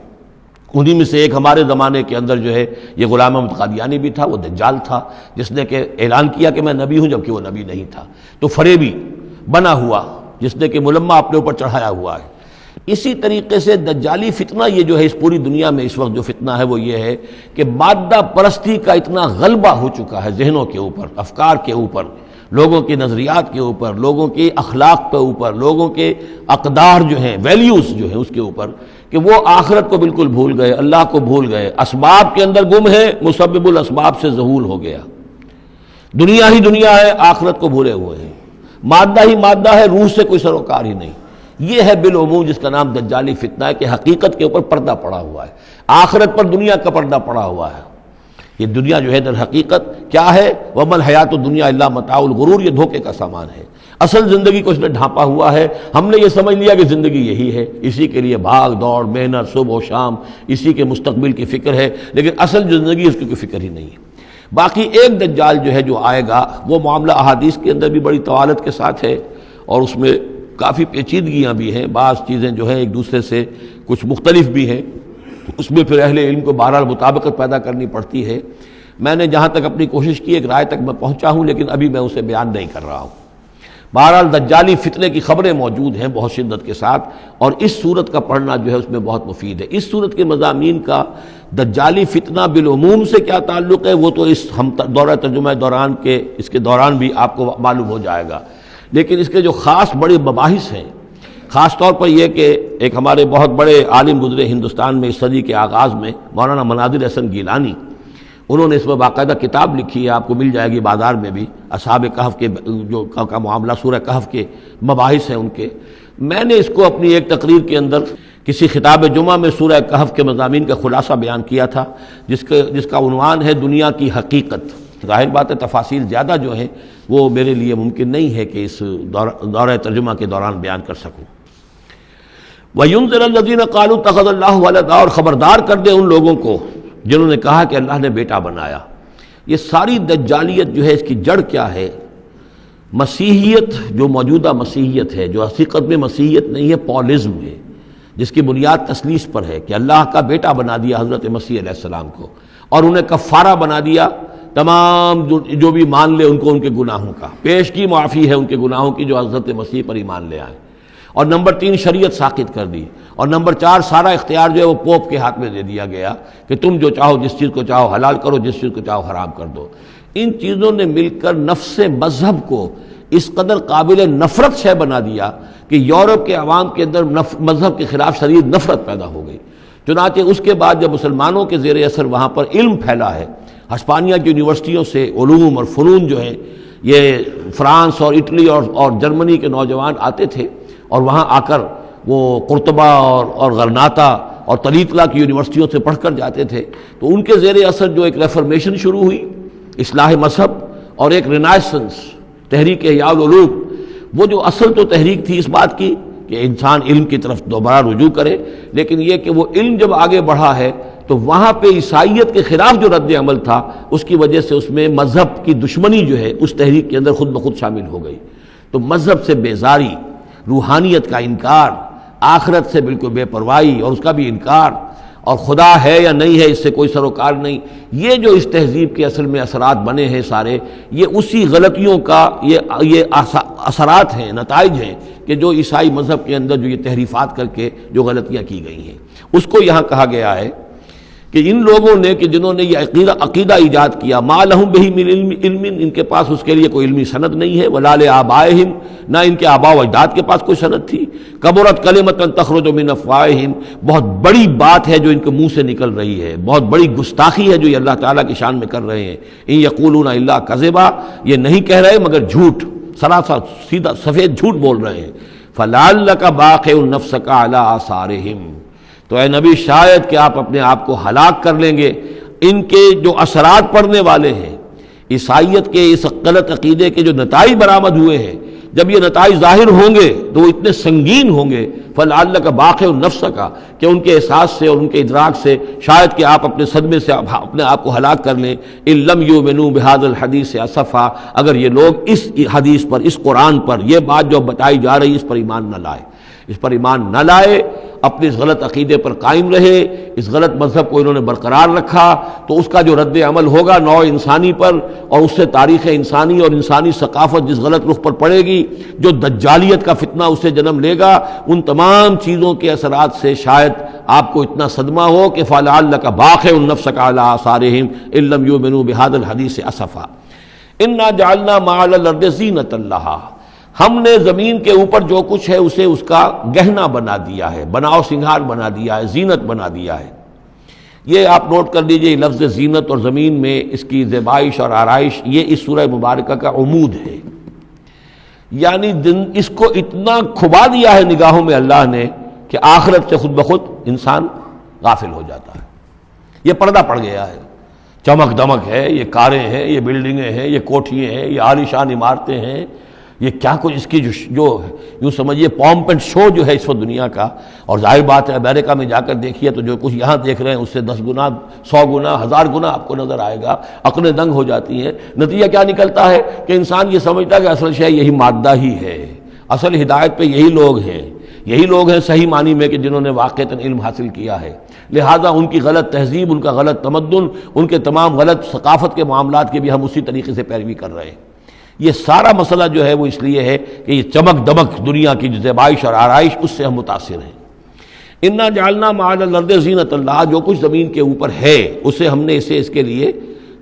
انہی میں سے ایک ہمارے زمانے کے اندر جو ہے یہ غلام احمد قادیانی بھی تھا، وہ دجال تھا جس نے کہ اعلان کیا کہ میں نبی ہوں جبکہ وہ نبی نہیں تھا. تو فریبی بنا ہوا جس نے کہ ملمہ اپنے اوپر چڑھایا ہوا ہے. اسی طریقے سے دجالی فتنہ یہ جو ہے اس پوری دنیا میں اس وقت جو فتنہ ہے وہ یہ ہے کہ مادہ پرستی کا اتنا غلبہ ہو چکا ہے ذہنوں کے اوپر، افکار کے اوپر، لوگوں کے نظریات کے اوپر، لوگوں کے اخلاق کے اوپر، لوگوں کے اقدار جو ہیں، ویلیوز جو ہیں اس کے اوپر، کہ وہ آخرت کو بالکل بھول گئے، اللہ کو بھول گئے، اسباب کے اندر گم ہے، مسبب الاسباب سے ذہول ہو گیا. دنیا ہی دنیا ہے، آخرت کو بھولے ہوئے ہیں. مادہ ہی مادہ ہے، روح سے کوئی سروکار ہی نہیں. یہ ہے بالعموم جس کا نام دجالی فتنہ ہے کہ حقیقت کے اوپر پردہ پڑا ہوا ہے، آخرت پر دنیا کا پردہ پڑا ہوا ہے. یہ دنیا جو ہے در حقیقت کیا ہے؟ وَمَا الْحَيَاةُ الدُّنْيَا إِلَّا مَتَاعُ الْغُرُورِ، یہ دھوکے کا سامان ہے. اصل زندگی کو اس نے ڈھانپا ہوا ہے. ہم نے یہ سمجھ لیا کہ زندگی یہی ہے، اسی کے لیے بھاگ دوڑ، محنت، صبح و شام، اسی کے مستقبل کی فکر ہے، لیکن اصل جو زندگی اس کی کوئی فکر ہی نہیں ہے. باقی ایک دجال جو ہے جو آئے گا، وہ معاملہ احادیث کے اندر بھی بڑی طوالت کے ساتھ ہے، اور اس میں کافی پیچیدگیاں بھی ہیں. بعض چیزیں جو ہیں ایک دوسرے سے کچھ مختلف بھی ہیں، اس میں پھر اہل علم کو بہرحال مطابقت پیدا کرنی پڑتی ہے. میں نے جہاں تک اپنی کوشش کی ایک رائے تک میں پہنچا ہوں، لیکن ابھی میں اسے بیان نہیں کر رہا ہوں. بہرحال دجالی فتنے کی خبریں موجود ہیں بہت شدت کے ساتھ، اور اس صورت کا پڑھنا جو ہے اس میں بہت مفید ہے. اس صورت کے مضامین کا دجالی فتنہ بالعموم سے کیا تعلق ہے وہ تو اس ہم دورہ ترجمہ دوران کے اس کے دوران بھی آپ کو معلوم ہو جائے گا. لیکن اس کے جو خاص بڑے مباحث ہیں، خاص طور پر یہ کہ ایک ہمارے بہت بڑے عالم گزرے ہندوستان میں اس صدی کے آغاز میں، مولانا مناظر حسن گیلانی، انہوں نے اس میں باقاعدہ کتاب لکھی ہے، آپ کو مل جائے گی بازار میں بھی، اصحاب کہف کے جو کا معاملہ، سورہ کہف کے مباحث ہیں ان کے. میں نے اس کو اپنی ایک تقریر کے اندر کسی خطاب جمعہ میں سورہ کہف کے مضامین کا خلاصہ بیان کیا تھا، جس کا عنوان ہے دنیا کی حقیقت. ظاہر بات ہے تفاصیل زیادہ جو ہیں وہ میرے لیے ممکن نہیں ہے کہ اس دورہ ترجمہ کے دوران بیان کر سکوں. وَيُنذِرَ الَّذِينَ قَالُوا اتَّخَذَ اللَّهُ وَلَدًا، اور خبردار کر دے ان لوگوں کو جنہوں نے کہا کہ اللہ نے بیٹا بنایا. یہ ساری دجالیت جو ہے اس کی جڑ کیا ہے؟ مسیحیت، جو موجودہ مسیحیت ہے، جو حقیقت میں مسیحیت نہیں ہے، پولزم ہے، جس کی بنیاد تثلیث پر ہے کہ اللہ کا بیٹا بنا دیا حضرت مسیح علیہ السلام کو، اور انہیں کفارہ بنا دیا تمام جو بھی مان لے ان کو ان کے گناہوں کا، پیش کی معافی ہے ان کے گناہوں کی جو حضرت مسیح پر ایمان لے آئے. اور نمبر 3 شریعت ساقط کر دی. اور نمبر 4 سارا اختیار جو ہے وہ پوپ کے ہاتھ میں دے دیا گیا کہ تم جو چاہو جس چیز کو چاہو حلال کرو، جس چیز کو چاہو حرام کر دو. ان چیزوں نے مل کر نفس مذہب کو اس قدر قابل نفرت شے بنا دیا کہ یورپ کے عوام کے اندر مذہب کے خلاف شدید نفرت پیدا ہو گئی. چنانچہ اس کے بعد جب مسلمانوں کے زیر اثر وہاں پر علم پھیلا ہے، ہسپانیہ کی یونیورسٹیوں سے علوم اور فنون جو ہیں یہ فرانس اور اٹلی اور جرمنی کے نوجوان آتے تھے، اور وہاں آ کر وہ قرطبہ اور غرناطہ اور طریقہ کی یونیورسٹیوں سے پڑھ کر جاتے تھے، تو ان کے زیر اثر جو ایک ریفارمیشن شروع ہوئی، اصلاح مذہب، اور ایک رینائسنس، تحریک احیاء العلوم، وہ جو اصل تو تحریک تھی اس بات کی کہ انسان علم کی طرف دوبارہ رجوع کرے، لیکن یہ کہ وہ علم جب آگے بڑھا ہے تو وہاں پہ عیسائیت کے خلاف جو رد عمل تھا اس کی وجہ سے اس میں مذہب کی دشمنی جو ہے اس تحریک کے اندر خود بخود شامل ہو گئی۔ تو مذہب سے بیزاری، روحانیت کا انکار، آخرت سے بالکل بے پرواہی اور اس کا بھی انکار، اور خدا ہے یا نہیں ہے اس سے کوئی سروکار نہیں، یہ جو اس تہذیب کے اصل میں اثرات بنے ہیں سارے، یہ اسی غلطیوں کا یہ اثرات ہیں، نتائج ہیں کہ جو عیسائی مذہب کے اندر جو یہ تحریفات کر کے جو غلطیاں کی گئی ہیں، اس کو یہاں کہا گیا ہے کہ ان لوگوں نے کہ جنہوں نے یہ عقیدہ ایجاد کیا، ما لہم بہ من علم، ان کے پاس اس کے لیے کوئی علمی سند نہیں ہے، ولا لآبائہم، نہ ان کے آباء و اجداد کے پاس کوئی سند تھی، کبرت کلمۃ تخرج من افواہہم، بہت بڑی بات ہے جو ان کے منہ سے نکل رہی ہے، بہت بڑی گستاخی ہے جو یہ اللہ تعالیٰ کی شان میں کر رہے ہیں، ان یقولون الا کذبا، یہ نہیں کہہ رہے مگر جھوٹ، سراسر سیدھا سفید جھوٹ بول رہے ہیں، فلعلک باخع نفسک علی آثارہم، تو اے نبی شاید کہ آپ اپنے آپ کو ہلاک کر لیں گے ان کے جو اثرات پڑنے والے ہیں، عیسائیت کے اس غلط عقیدے کے جو نتائج برآمد ہوئے ہیں، جب یہ نتائج ظاہر ہوں گے تو وہ اتنے سنگین ہوں گے، فلعلک باخع نفسک، کہ ان کے احساس سے اور ان کے ادراک سے شاید کہ آپ اپنے صدمے سے اپنے آپ کو ہلاک کر لیں، ان لم یؤمنوا بہذا الحدیث اسفا، اگر یہ لوگ اس حدیث پر، اس قرآن پر، یہ بات جو بتائی جا رہی اس پر ایمان نہ لائے، اس پر ایمان نہ لائے، اپنے اس غلط عقیدے پر قائم رہے، اس غلط مذہب کو انہوں نے برقرار رکھا، تو اس کا جو رد عمل ہوگا نوع انسانی پر، اور اس سے تاریخ انسانی اور انسانی ثقافت جس غلط رخ پر پڑے گی، جو دجالیت کا فتنہ اس سے جنم لے گا، ان تمام چیزوں کے اثرات سے شاید آپ کو اتنا صدمہ ہو کہ فلعلک باخع نفسک علی آثارہم ان لم یؤمنوا بہذا الحدیث اسفا، انا جعلنا ما علی الارض زینۃ لہا، ہم نے زمین کے اوپر جو کچھ ہے اسے اس کا گہنا بنا دیا ہے، بناؤ سنگھار بنا دیا ہے، زینت بنا دیا ہے۔ یہ آپ نوٹ کر لیجئے، لفظ زینت اور زمین میں اس کی زیبائش اور آرائش، یہ اس سورہ مبارکہ کا عمود ہے، یعنی اس کو اتنا کھبا دیا ہے نگاہوں میں اللہ نے کہ آخرت سے خود بخود انسان غافل ہو جاتا ہے، یہ پردہ پڑ گیا ہے، چمک دمک ہے، یہ کاریں ہیں، یہ بلڈنگیں ہیں، یہ کوٹھیاں ہیں، یہ عالیشان عمارتیں ہیں، یہ کیا کچھ اس کی جو یوں سمجھیے پومپ اینڈ شو جو ہے اس وقت دنیا کا، اور ظاہر بات ہے امریکہ میں جا کر دیکھیے تو جو کچھ یہاں دیکھ رہے ہیں اس سے 10 گنا 100 گنا 1000 گنا آپ کو نظر آئے گا، عقلیں دنگ ہو جاتی ہیں۔ نتیجہ کیا نکلتا ہے کہ انسان یہ سمجھتا ہے کہ اصل شے یہی مادہ ہی ہے، اصل ہدایت پہ یہی لوگ ہیں، یہی لوگ ہیں صحیح معنی میں کہ جنہوں نے واقعتاً علم حاصل کیا ہے، لہذا ان کی غلط تہذیب، ان کا غلط تمدن، ان کے تمام غلط ثقافت کے معاملات کے بھی ہم اسی طریقے سے پیروی کر رہے ہیں۔ یہ سارا مسئلہ جو ہے وہ اس لیے ہے کہ یہ چمک دمک دنیا کی جو زیبائش اور آرائش اس سے ہم متاثر ہیں۔ انا جعلنا ما علی الارض زینۃ لہا، جو کچھ زمین کے اوپر ہے اسے ہم نے اسے اس کے لیے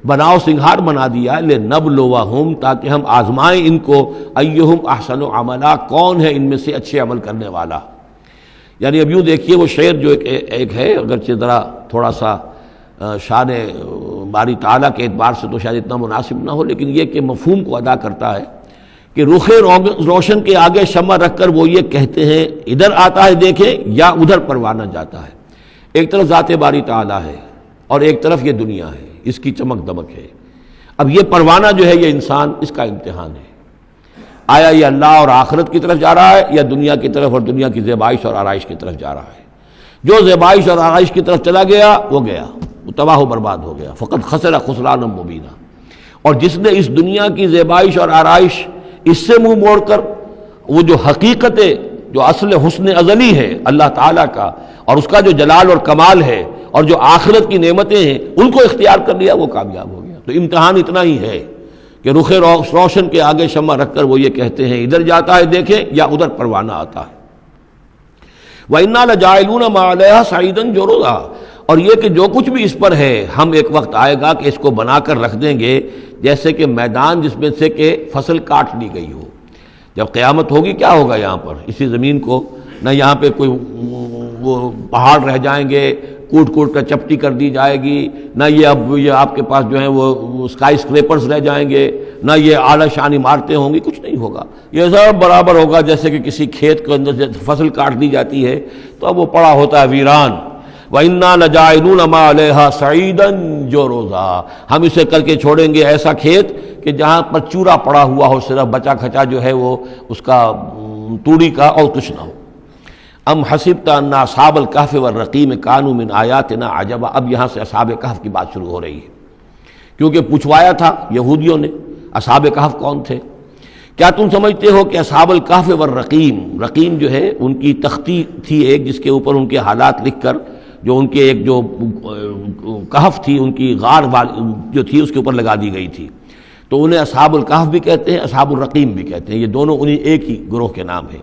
بناؤ سنگھار بنا دیا، لنبلوہم، تاکہ ہم آزمائیں ان کو، ایہم احسن عملا، کون ہے ان میں سے اچھے عمل کرنے والا۔ یعنی اب یوں دیکھیے وہ شعر جو ایک ہے، اگرچہ ذرا تھوڑا سا شان باری تعالیٰ کے اعتبار سے تو شاید اتنا مناسب نہ ہو، لیکن یہ کہ مفہوم کو ادا کرتا ہے کہ رخ روشن کے آگے شمع رکھ کر وہ یہ کہتے ہیں ادھر آتا ہے دیکھیں یا ادھر پروانہ جاتا ہے، ایک طرف ذات باری تعالیٰ ہے اور ایک طرف یہ دنیا ہے، اس کی چمک دمک ہے۔ اب یہ پروانہ جو ہے یہ انسان، اس کا امتحان ہے، آیا یہ اللہ اور آخرت کی طرف جا رہا ہے یا دنیا کی طرف اور دنیا کی زیبائش اور آرائش کی طرف جا رہا ہے۔ جو زیبائش اور آرائش کی طرف چلا گیا وہ گیا، وہ تباہ و برباد ہو گیا، فقط خسر خسرانا مبینہ۔ اور جس نے اس دنیا کی زیبائش اور آرائش اس سے منہ موڑ کر وہ جو حقیقت جو اصل حسن ازلی ہے اللہ تعالیٰ کا اور اس کا جو جلال اور کمال ہے اور جو آخرت کی نعمتیں ہیں ان کو اختیار کر لیا، وہ کامیاب ہو گیا۔ تو امتحان اتنا ہی ہے کہ رخ روشن کے آگے شمع رکھ کر وہ یہ کہتے ہیں ادھر جاتا ہے دیکھیں یا ادھر پروانہ آتا ہے۔ وَإِنَّا لَجَاعِلُونَ مَا عَلَيْهَا صَعِيدًا جُرُزًا، اور یہ کہ جو کچھ بھی اس پر ہے ہم ایک وقت آئے گا کہ اس کو بنا کر رکھ دیں گے جیسے کہ میدان جس میں سے کہ فصل کاٹ لی گئی ہو۔ جب قیامت ہوگی کیا ہوگا یہاں پر اسی زمین کو، نہ یہاں پہ کوئی وہ پہاڑ رہ جائیں گے کوٹ کوٹ کر چپٹی کر دی جائے گی، نہ یہ آپ کے پاس جو ہیں وہ اسکائی اسکریپرز رہ جائیں گے، نہ یہ اعلیٰ شان عمارتیں ہوں گی، کچھ نہیں ہوگا، یہ سب برابر ہوگا جیسے کہ کسی کھیت کے اندر فصل کاٹ دی جاتی ہے تو اب وہ پڑا ہوتا ہے ویران، وَإِنَّا لَجَاعِلُونَ مَا عَلَيْهَا صَعِيدًا جُرُزًا، ہم اسے کر کے چھوڑیں گے ایسا کھیت کہ جہاں پر چورا پڑا ہوا ہو، صرف بچا کھچا جو ہے وہ اس کا توڑی کا اور کچھ نہ ہو۔ ام حسبت ان اصحاب الکہف والرقیم کانوا من آیاتنا عجبا، اب یہاں سے اصحاب کہف کی بات شروع ہو رہی ہے، کیونکہ پوچھوایا تھا یہودیوں نے اصحاب کہف کون تھے۔ کیا تم سمجھتے ہو کہ اصحاب الکہف والرقیم، رقیم جو ہے ان کی تختی تھی ایک جس کے اوپر ان کے حالات لکھ کر، جو ان کے ایک جو کہف تھی ان کی غار جو تھی اس کے اوپر لگا دی گئی تھی، تو انہیں اصحاب الکہف بھی کہتے ہیں، اصحاب الرقیم بھی کہتے ہیں، یہ دونوں انہیں ایک ہی گروہ کے نام ہیں۔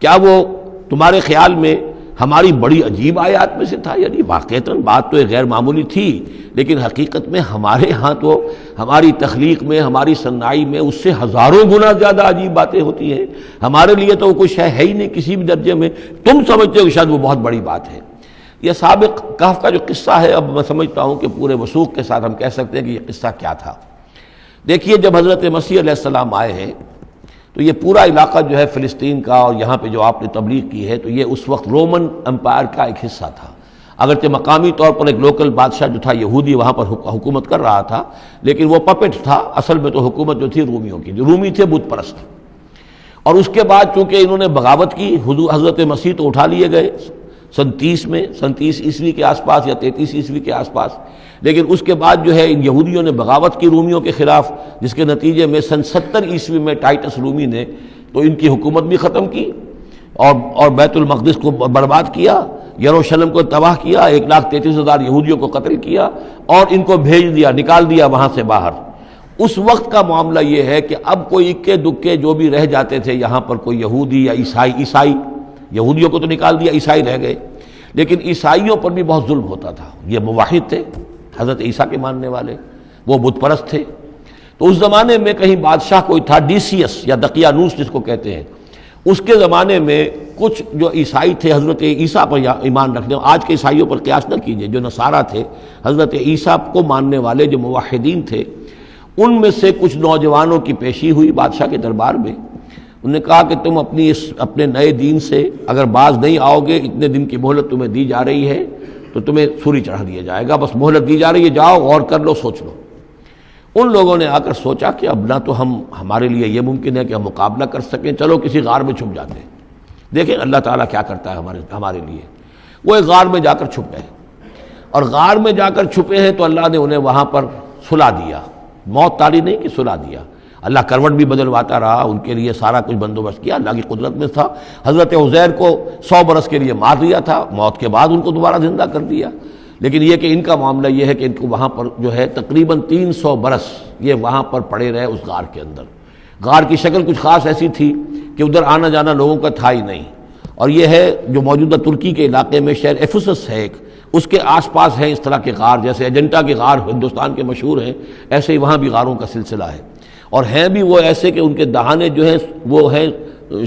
کیا وہ تمہارے خیال میں ہماری بڑی عجیب آیات میں سے تھا؟ یعنی واقعتاً بات تو غیر معمولی تھی، لیکن حقیقت میں ہمارے ہاں تو ہماری تخلیق میں، ہماری صنائی میں اس سے ہزاروں گنا زیادہ عجیب باتیں ہوتی ہیں، ہمارے لیے تو وہ کچھ ہے ہی نہیں کسی بھی درجے میں، تم سمجھتے ہو کہ شاید وہ بہت بڑی بات ہے۔ یہ سابق کہف کا جو قصہ ہے، اب میں سمجھتا ہوں کہ پورے وثوق کے ساتھ ہم کہہ سکتے ہیں کہ یہ قصہ کیا تھا۔ دیکھیے، جب حضرت مسیح علیہ السلام آئے ہیں تو یہ پورا علاقہ جو ہے فلسطین کا اور یہاں پہ جو آپ نے تبلیغ کی ہے، تو یہ اس وقت رومن امپائر کا ایک حصہ تھا۔ اگرچہ مقامی طور پر ایک لوکل بادشاہ جو تھا یہودی وہاں پر حکومت کر رہا تھا، لیکن وہ پپٹ تھا، اصل میں تو حکومت جو تھی رومیوں کی، جو رومی تھے بت پرست۔ اور اس کے بعد چونکہ انہوں نے بغاوت کی، حضرت مسیح تو اٹھا لیے گئے سن 30 عیسوی کے آس پاس یا 33 عیسوی کے آس پاس، لیکن اس کے بعد جو ہے ان یہودیوں نے بغاوت کی رومیوں کے خلاف، جس کے نتیجے میں سن 70 عیسوی میں ٹائٹس رومی نے تو ان کی حکومت بھی ختم کی اور بیت المقدس کو برباد کیا، یروشلم کو تباہ کیا، 1,33,000 یہودیوں کو قتل کیا اور ان کو بھیج دیا، نکال دیا وہاں سے باہر۔ اس وقت کا معاملہ یہ ہے کہ اب کوئی اکے دکے جو بھی رہ جاتے تھے یہاں پر، کوئی یہودی یا عیسائی، یہودیوں کو تو نکال دیا، عیسائی رہ گئے، لیکن عیسائیوں پر بھی بہت ظلم ہوتا تھا۔ یہ موحد تھے، حضرت عیسیٰ کے ماننے والے، وہ بت پرست تھے۔ تو اس زمانے میں کہیں بادشاہ کوئی تھا، ڈیسیس یا دقیانوس جس کو کہتے ہیں، اس کے زمانے میں کچھ جو عیسائی تھے حضرت عیسیٰ پر ایمان رکھنے، آج کے عیسائیوں پر قیاس نہ کیجئے، جو نصارہ تھے حضرت عیسیٰ کو ماننے والے جو موحدین تھے، ان میں سے کچھ نوجوانوں کی پیشی ہوئی بادشاہ کے دربار میں۔ انہوں نے کہا کہ تم اپنے نئے دین سے اگر باز نہیں آؤ گے، اتنے دن کی مہلت تمہیں دی جا رہی ہے تو تمہیں سولی چڑھا دیا جائے گا، بس مہلت دی جا رہی ہے، جاؤ غور کر لو، سوچ لو۔ ان لوگوں نے آ کر سوچا کہ اب نہ تو ہمارے لیے یہ ممکن ہے کہ ہم مقابلہ کر سکیں، چلو کسی غار میں چھپ جاتے ہیں، دیکھیں اللہ تعالیٰ کیا کرتا ہے ہمارے لیے۔ وہ ایک غار میں جا کر چھپ گئے، اور غار میں جا کر چھپے ہیں تو اللہ نے انہیں وہاں پر سلا دیا، موت تاری نہیں کہ سلا دیا۔ اللہ کروٹ بھی بدلواتا رہا، ان کے لیے سارا کچھ بندوبست کیا، اللہ کی قدرت میں تھا۔ حضرت عزیر کو 100 برس کے لیے مار دیا تھا، موت کے بعد ان کو دوبارہ زندہ کر دیا۔ لیکن یہ کہ ان کا معاملہ یہ ہے کہ ان کو وہاں پر جو ہے تقریباً 300 برس یہ وہاں پر پڑے رہے اس غار کے اندر۔ غار کی شکل کچھ خاص ایسی تھی کہ ادھر آنا جانا لوگوں کا تھا ہی نہیں، اور یہ ہے جو موجودہ ترکی کے علاقے میں شہر ایفسس ہے ایک، اس کے آس پاس ہیں اس طرح کے غار، جیسے اجنٹا کے غار ہندوستان کے مشہور ہیں، ایسے ہی وہاں بھی غاروں کا سلسلہ ہے، اور ہیں بھی وہ ایسے کہ ان کے دہانے جو ہیں وہ ہیں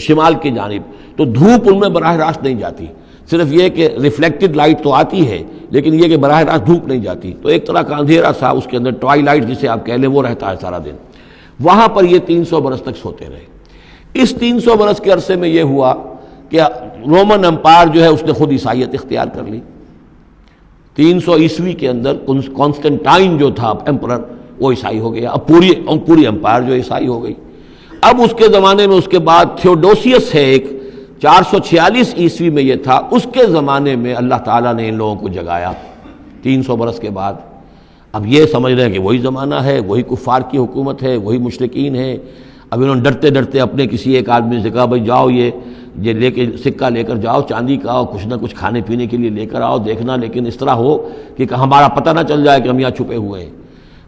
شمال کی جانب، تو دھوپ ان میں براہ راست نہیں جاتی، صرف یہ کہ ریفلیکٹڈ لائٹ تو آتی ہے لیکن یہ کہ براہ راست دھوپ نہیں جاتی، تو ایک طرح کا اندھیرا سا اس کے اندر ٹوائی لائٹ جسے آپ کہہ لیں وہ رہتا ہے سارا دن۔ وہاں پر یہ 300 برس تک سوتے رہے۔ اس 300 برس کے عرصے میں یہ ہوا کہ رومن امپائر جو ہے اس نے خود عیسائیت اختیار کر لی۔ 300 عیسوی کے اندر کانسٹنٹائن جو تھا ایمپرر وہ عیسائی ہو گیا، اب پوری امپائر جو عیسائی ہو گئی۔ اب اس کے زمانے میں اس کے بعد تھیوڈوسیس ہے ایک، 446 عیسوی میں یہ تھا، اس کے زمانے میں اللہ تعالیٰ نے ان لوگوں کو جگایا 300 برس کے بعد۔ اب یہ سمجھ رہے ہیں کہ وہی زمانہ ہے، وہی کفار کی حکومت ہے، وہی مشرکین ہے۔ اب انہوں نے ڈرتے ڈرتے اپنے کسی ایک آدمی سے کہا بھائی جاؤ یہ لے کے سکہ لے کر جاؤ چاندی کا، اور کچھ نہ کچھ کھانے پینے کے لیے لے کر آؤ، دیکھنا لیکن اس طرح ہو کہ ہمارا پتہ نہ چل جائے کہ ہم یہاں چھپے ہوئے ہیں۔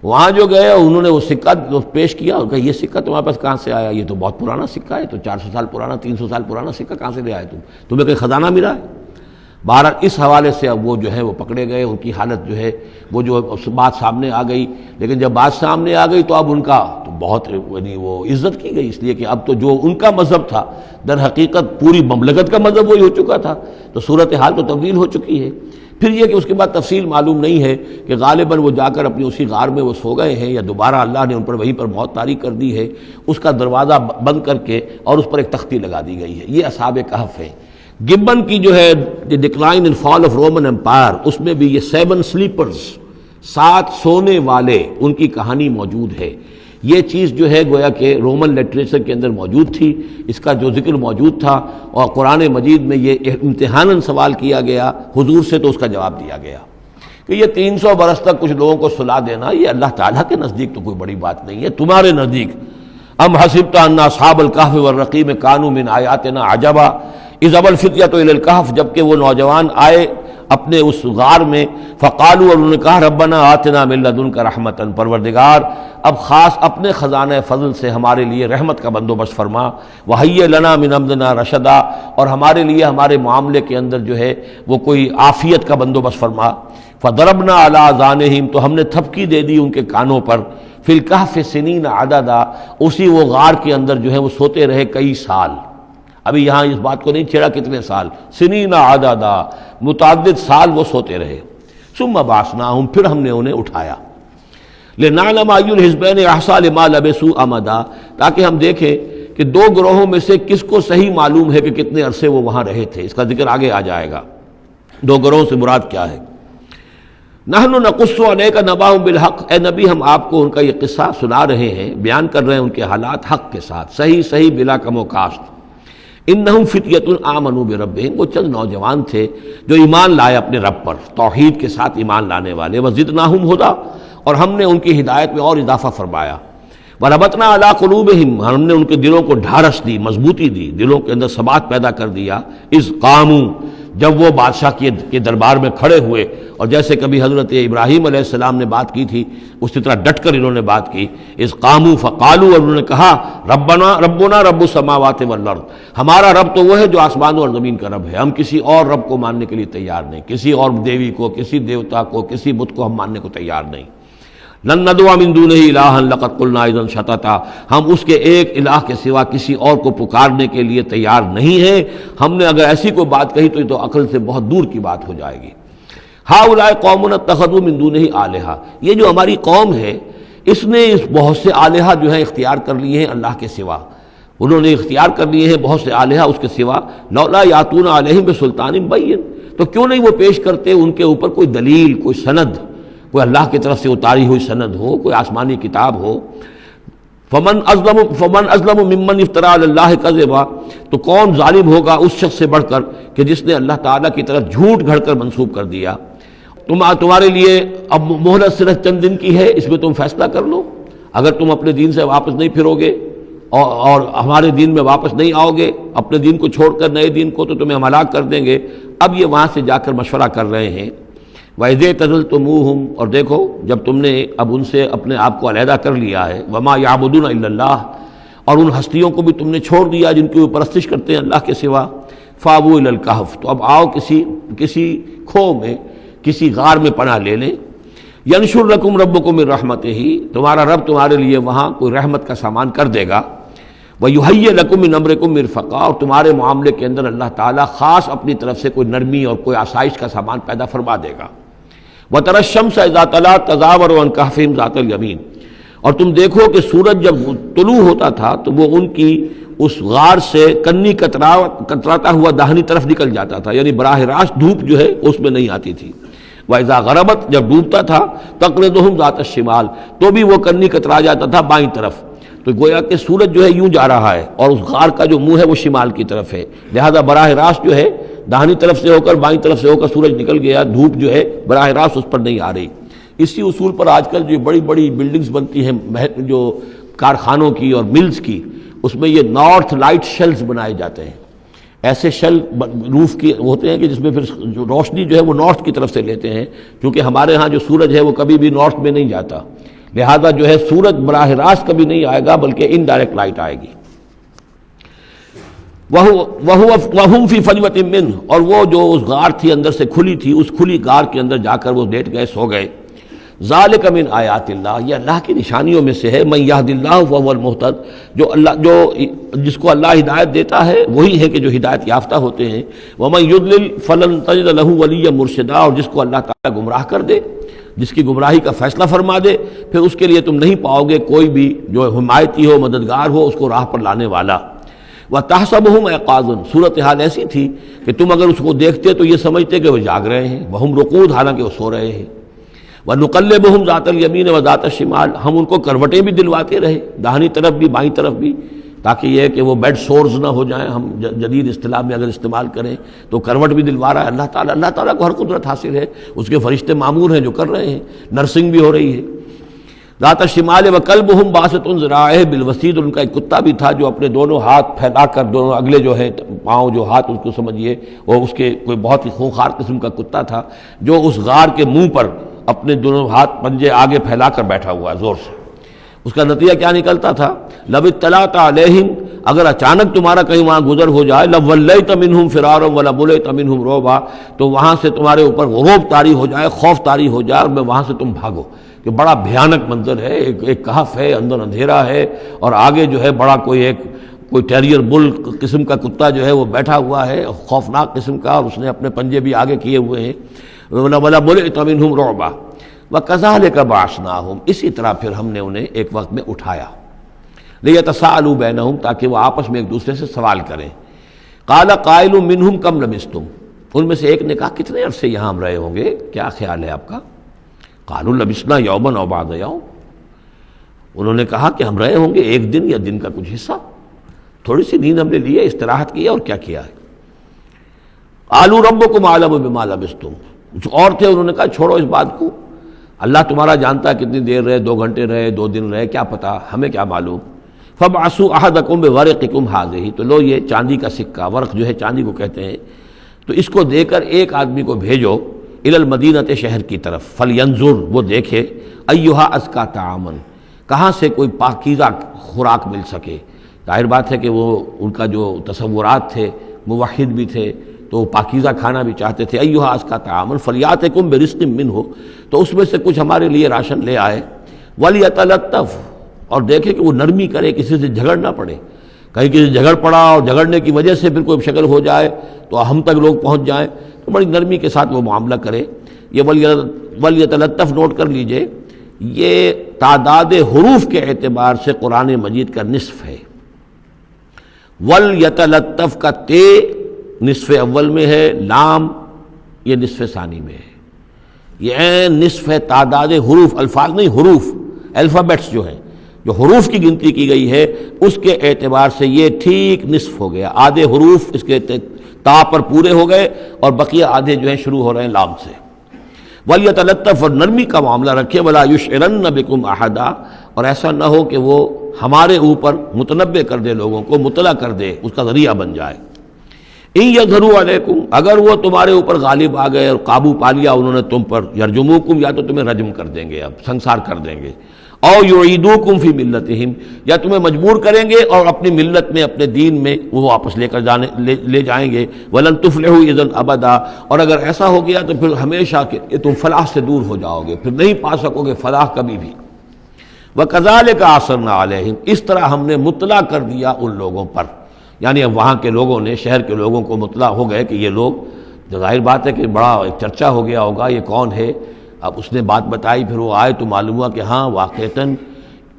وہاں جو گئے انہوں نے وہ سکہ پیش کیا اور کہا یہ سکہ تمہارے پاس کہاں سے آیا؟ یہ تو بہت پرانا سکہ ہے، تو 400 سال پرانا، 300 سال پرانا سکہ کہاں سے لے آئے تمہیں کوئی خزانہ ملا ہے؟ بہرحال اس حوالے سے اب وہ جو ہے وہ پکڑے گئے، ان کی حالت جو ہے وہ جو بات سامنے آ گئی، لیکن جب بات سامنے آ گئی تو اب ان کا تو بہت یعنی وہ عزت کی گئی، اس لیے کہ اب تو جو ان کا مذہب تھا در حقیقت پوری مملکت کا مذہب وہی ہو چکا تھا، تو صورتحال تو تبدیل ہو چکی ہے۔ پھر یہ کہ اس کے بعد تفصیل معلوم نہیں ہے کہ غالباً وہ جا کر اپنی اسی غار میں وہ سو گئے ہیں یا دوبارہ اللہ نے ان پر وہیں پر موت طاری کر دی ہے، اس کا دروازہ بند کر کے اور اس پر ایک تختی لگا دی گئی ہے۔ یہ اصحاب کہف ہے۔ گبن کی جو ہے decline and fall of Roman Empire, اس میں بھی یہ 7 سلیپرز، 7 سونے والے، ان کی کہانی موجود ہے۔ یہ چیز جو ہے گویا کہ رومن لٹریچر کے اندر موجود تھی، اس کا جو ذکر موجود تھا، اور قرآن مجید میں یہ امتحاناً سوال کیا گیا حضور سے، تو اس کا جواب دیا گیا کہ یہ 300 برس تک کچھ لوگوں کو سلا دینا، یہ اللہ تعالیٰ کے نزدیک تو کوئی بڑی بات نہیں ہے، تمہارے نزدیک ام حسبت ان اصحاب الکہف والرقیم کانوا من آیاتنا عجبا اذ ابى الفتية الى الكهف، جبکہ وہ نوجوان آئے اپنے اس غار میں، فقالوا، اور انہوں نے کہا ربنا آتنا من لدنک رحمتا، پروردگار اب خاص اپنے خزانہ فضل سے ہمارے لیے رحمت کا بندوبست فرما، وہیئ لنا من امرنا رشدا، اور ہمارے لیے ہمارے معاملے کے اندر جو ہے وہ کوئی عافیت کا بندوبست فرما، فضربنا علی آذانہم، تو ہم نے تھپکی دے دی ان کے کانوں پر، فی الکہف سنین عددا، اسی وہ غار کے اندر جو ہے وہ سوتے رہے کئی سال۔ ابھی یہاں اس بات کو نہیں چھیڑا کتنے سال، سنین عددا، متعدد سال وہ سوتے رہے۔ ثم بعثناہم، پھر ہم نے انہیں اٹھایا، لنعلم ای الحزبین احصیٰ لما لبثوا امدا، تاکہ ہم دیکھیں کہ 2 گروہوں میں سے کس کو صحیح معلوم ہے کہ کتنے عرصے وہ وہاں رہے تھے۔ اس کا ذکر آگے آ جائے گا، 2 گروہوں سے مراد کیا ہے۔ نحن نقص علیک نبأہم بالحق، اے نبی ہم آپ کو ان کا یہ قصہ سنا رہے ہیں، بیان کر رہے ہیں ان کے حالات حق کے ساتھ، صحیح بلا کم و کاسٹ۔ انہم فتیۃ آمنوا بربہم، وہ چند نوجوان تھے جو ایمان لائے اپنے رب پر، توحید کے ساتھ ایمان لانے والے، وزدناہم ھدی، اور ہم نے ان کی ہدایت میں اور اضافہ فرمایا، وربطنا علی قلوبہم، ہم نے ان کے دلوں کو ڈھارس دی، مضبوطی دی، دلوں کے اندر ثبات پیدا کر دیا، اذ قاموا، جب وہ بادشاہ کے دربار میں کھڑے ہوئے، اور جیسے کبھی حضرت ابراہیم علیہ السلام نے بات کی تھی اسی طرح ڈٹ کر انہوں نے بات کی، اذ قاموا فقالوا، اور انہوں نے کہا ربنا رب السماوات والارض، ہمارا رب تو وہ ہے جو آسمانوں اور زمین کا رب ہے، ہم کسی اور رب کو ماننے کے لیے تیار نہیں، کسی اور دیوی کو، کسی دیوتا کو، کسی بت کو ہم ماننے کو تیار نہیں۔ لن ندعو من دونہ الہا لقد قلنا اذا شططا، ہم اس کے ایک الہ کے سوا کسی اور کو پکارنے کے لیے تیار نہیں ہیں، ہم نے اگر ایسی کوئی بات کہی تو یہ تو عقل سے بہت دور کی بات ہو جائے گی۔ ہؤلاء قوم اتخذوا من دونہ آلہہ، یہ جو ہماری قوم ہے اس نے اس بہت سے آلہہ جو ہیں اختیار کر لیے ہیں اللہ کے سوا، انہوں نے اختیار کر لیے ہیں بہت سے آلہہ اس کے سوا، لولا یاتون علیہم بسلطان بین، تو کیوں نہیں وہ پیش کرتے ان کے اوپر کوئی دلیل، کوئی سند، کوئی اللہ کی طرف سے اتاری ہوئی سند ہو، کوئی آسمانی کتاب ہو۔ فمن ازلم ممن افترى علی اللہ کذبا، تو کون ظالم ہوگا اس شخص سے بڑھ کر کہ جس نے اللہ تعالیٰ کی طرف جھوٹ گھڑ کر منسوب کر دیا۔ تمہارے لیے اب مہلت صرف چند دن کی ہے، اس میں تم فیصلہ کر لو، اگر تم اپنے دین سے واپس نہیں پھرو گے اور ہمارے دین میں واپس نہیں آؤ گے، اپنے دین کو چھوڑ کر نئے دین کو، تو تمہیں ہم ہلاک کر دیں گے۔ اب یہ وہاں سے جا کر مشورہ کر رہے ہیں، وَإِذِ اعْتَزَلْتُمُوهُمْ، اور دیکھو جب تم نے اب ان سے اپنے آپ کو علیحدہ کر لیا ہے، وَمَا يَعْبُدُونَ إِلَّا اللَّهِ، اور ان ہستیوں کو بھی تم نے چھوڑ دیا جن کی وہ پرستش کرتے ہیں اللہ کے سوا، فَآوُوا إِلَى الْكَهْفِ، تو اب آؤ کسی کھو میں، کسی غار میں پناہ لے لیں، يَنشُرْ لَكُمْ رَبُّكُم مِّن رَحْمَتِهِ، تمہارا رب تمہارے لیے وہاں کوئی رحمت کا سامان کر دے گا، وَيُهَيِّئْ لَكُم مِّنْ أَمْرِكُم مِّرْفَقًا، اور تمہارے معاملے کے اندر اللہ تعالیٰ خاص اپنی طرف سے کوئی نرمی اور کوئی آسائش کا سامان پیدا فرما دے گا۔ وَتَرَى الشَّمْسَ إِذَا طَلَعَت تَزَاوَرُ عَنْ كَهْفِهِمْ ذَاتَ الْيَمِينِ، اور تم دیکھو کہ سورج جب طلوع ہوتا تھا تو وہ ان کی اس غار سے کنی کتراتا ہوا داہنی طرف نکل جاتا تھا، یعنی براہ راست دھوپ جو ہے اس میں نہیں آتی تھی۔ وَإِذَا غَرَبَتْ، جب ڈوبتا تھا، تَقْرِضُهُمْ ذَاتَ الشِّمَالِ، تو بھی وہ کنی کترا جاتا تھا بائیں طرف، تو گویا کہ سورج جو ہے یوں جا رہا ہے اور اس غار کا جو منہ ہے وہ شمال کی طرف ہے، لہذا براہ راست جو ہے داہنی طرف سے ہو کر بائیں طرف سے ہو کر سورج نکل گیا، دھوپ جو ہے براہ راست اس پر نہیں آ رہی۔ اسی اصول پر آج کل جو بڑی بڑی بلڈنگز بنتی ہیں جو کارخانوں کی اور ملز کی، اس میں یہ نارتھ لائٹ شیلز بنائے جاتے ہیں، ایسے شیل روف کی ہوتے ہیں کہ جس میں پھر جو روشنی جو ہے وہ نارتھ کی طرف سے لیتے ہیں، کیونکہ ہمارے ہاں جو سورج ہے وہ کبھی بھی نارتھ میں نہیں جاتا، لہذا جو ہے سورج براہ راست کبھی نہیں آئے گا بلکہ انڈائریکٹ لائٹ آئے گی۔ وَهُمْ فِي فَجْوَةٍ مِّنْهُ، اور وہ جو اس غار تھی اندر سے کھلی تھی، اس کھلی غار کے اندر جا کر وہ لیٹ گئے، سو گئے۔ ذَلِكَ مِنْ آیَاتِ اللَّهِ، یہ اللہ کی نشانیوں میں سے ہے، مَن يَهْدِ اللَّهُ فَهُوَ الْمُهْتَدِ، جو جس کو اللہ ہدایت دیتا ہے وہی ہے کہ جو ہدایت یافتہ ہوتے ہیں، وَمَن يُضْلِلْ فَلَن تَجِدَ لَهُ وَلِيًّا مُرْشِدًا، اور جس کو اللہ تعالیٰ گمراہ کر دے، جس کی گمراہی کا فیصلہ فرما دے، پھر اس کے لیے تم نہیں پاؤ گے کوئی بھی جو حمایتی ہو، مددگار ہو، اس کو راہ پر لانے والا۔ وَتَحْسَبُهُمْ أَيْقَاظًا، صورتحال ایسی تھی کہ تم اگر اس کو دیکھتے تو یہ سمجھتے کہ وہ جاگ رہے ہیں، وَهُمْ رُقُودٌ، حالانکہ وہ سو رہے ہیں۔ وَنُقَلِّبُهُمْ ذَاتَ الْيَمِينِ وَذَاتَ الشِّمَالِ، ہم ان کو کروٹیں بھی دلواتے رہے، داہنی طرف بھی بائیں طرف بھی، تاکہ یہ کہ وہ بیڈ سورز نہ ہو جائیں، ہم جدید اصطلاح میں اگر استعمال کریں تو کروٹ بھی دلوا رہا ہے اللہ تعالیٰ۔ اللہ تعالیٰ کو ہر قدرت حاصل ہے، اس کے فرشتے معمور ہیں جو کر رہے ہیں، نرسنگ بھی ہو رہی ہے۔ ذات الشمال وکلبہم باسط ذراعہ بالوسید، ان کا ایک کتا بھی تھا جو اپنے دونوں ہاتھ پھیلا کر، دونوں اگلے جو ہیں پاؤں جو ہاتھ اس کو سمجھیے، اور اس کے کوئی بہت ہی خونخوار قسم کا کتا تھا جو اس غار کے منہ پر اپنے دونوں ہاتھ پنجے آگے پھیلا کر بیٹھا ہوا ہے زور سے۔ اس کا نتیجہ کیا نکلتا تھا؟ لو اطلعت علیہم، اگر اچانک تمہارا کہیں وہاں گزر ہو جائے، لولیت منہم فرارا ولملیت منہم رعبا، تو وہاں سے تمہارے اوپر رعب طاری ہو جائے، خوف طاری ہو جائے، اور میں وہاں سے تم بھاگو، کہ بڑا بھیانک منظر ہے، ایک کہف ہے، اندر اندھیرا ہے، اور آگے جو ہے بڑا کوئی ٹیریئر بل قسم کا کتا جو ہے وہ بیٹھا ہوا ہے، خوفناک قسم کا، اور اس نے اپنے پنجے بھی آگے کیے ہوئے ہیں۔ وَلَمُلِئْتَ مِنْهُمْ رُعْبًا وَكَذَلِكَ بَعَثْنَاهُمْ، اسی طرح پھر ہم نے انہیں ایک وقت میں اٹھایا، لِيَتَسَاءَلُوا بَيْنَهُمْ، تاکہ وہ آپس میں ایک دوسرے سے سوال کریں۔ قَالَ قَائِلٌ مِّنْهُمْ كَمْ لَبِثْتُمْ، ان میں سے ایک نے کہا کتنے عرصے یہاں ہم رہے ہوں گے، کیا خیال ہے آپ کا؟ قَالُوا لَبِثْنَا يَوْمًا أَوْ بَعْضَ يَوْمٍ، انہوں نے کہا کہ ہم رہے ہوں گے ایک دن یا دن کا کچھ حصہ، تھوڑی سی نیند ہم نے لی ہے، استراحت کی ہے، اور کیا کیا ہے۔ قَالُوا رَبُّكُمْ أَعْلَمُ بِمَا لَبِثْتُمْ، کچھ اور تھے، انہوں نے کہا چھوڑو اس بات کو، اللہ تمہارا جانتا ہے کتنی دیر رہے، 2 گھنٹے رہے، 2 دن رہے، کیا پتہ، ہمیں کیا معلوم۔ فَابْعَثُوا أَحَدَكُمْ بِوَرِقِكُمْ هَٰذِهِ، تو لو یہ چاندی کا سکہ، ورق جو ہے چاندی کو کہتے ہیں، تو اس کو دے کر ایک آدمی کو بھیجو إِلَى الْمَدِينَةِ، شہر کی طرف، فَلْيَنظُرْ، وہ دیکھے، أَيُّهَا أَزْكَىٰ طَعَامًا، کہاں سے کوئی پاکیزہ خوراک مل سکے۔ ظاہر بات ہے کہ وہ ان کا جو تصورات تھے، موحد بھی تھے تو پاکیزہ کھانا بھی چاہتے تھے۔ ایھا ازکیٰ طعاما فلیاتکم برزق منہ، تو اس میں سے کچھ ہمارے لیے راشن لے آئے۔ ولیتلطف، اور دیکھے کہ وہ نرمی کرے، کسی سے جھگڑ نہ پڑے، کہیں کسی سے جھگڑ پڑا اور جھگڑنے کی وجہ سے پھر کوئی شکل ہو جائے تو ہم تک لوگ پہنچ جائیں، تو بڑی نرمی کے ساتھ وہ معاملہ کرے۔ یہ ولیتلطف نوٹ کر لیجئے، یہ تعداد حروف کے اعتبار سے قرآن مجید کا نصف ہے۔ ولیتلطف کا تے نصف اول میں ہے، لام یہ نصف ثانی میں ہے، یہ نصف ہے تعداد حروف، الفاظ نہیں، حروف، الفابیٹس جو ہیں، جو حروف کی گنتی کی گئی ہے اس کے اعتبار سے یہ ٹھیک نصف ہو گیا۔ آدھے حروف اس کے تا پر پورے ہو گئے اور بقیہ آدھے جو ہیں شروع ہو رہے ہیں لام سے۔ ولیتلطف، اور نرمی کا معاملہ رکھے، ولا یشعرن بکم احدا، اور ایسا نہ ہو کہ وہ ہمارے اوپر متنبع کر دے، لوگوں کو مطلع کر دے، اس کا ذریعہ بن جائے۔ ان یظہروا علیکم، اگر وہ تمہارے اوپر غالب آ گئے اور قابو پا لیا انہوں نے تم پر، یرجموکم، یا تو تمہیں رجم کر دیں گے، اب سنسار کر دیں گے، او یعیدوکم فی ملتہم، یا تمہیں مجبور کریں گے اور اپنی ملت میں، اپنے دین میں وہ واپس لے جائیں گے۔ ولن تفلحوا اذا ابدا، اور اگر ایسا ہو گیا تو پھر ہمیشہ کہ تم فلاح سے دور ہو جاؤ گے، پھر نہیں پا سکو گے فلاح کبھی بھی۔ وکذالک اثرنا علیہم، اس طرح ہم نے مطلع کر دیا ان لوگوں پر، یعنی اب وہاں کے لوگوں نے، شہر کے لوگوں کو مطلع ہو گئے کہ یہ لوگ، ظاہر بات ہے کہ بڑا ایک چرچا ہو گیا ہوگا یہ کون ہے۔ اب اس نے بات بتائی، پھر وہ آئے تو معلوم ہوا کہ ہاں واقعتاً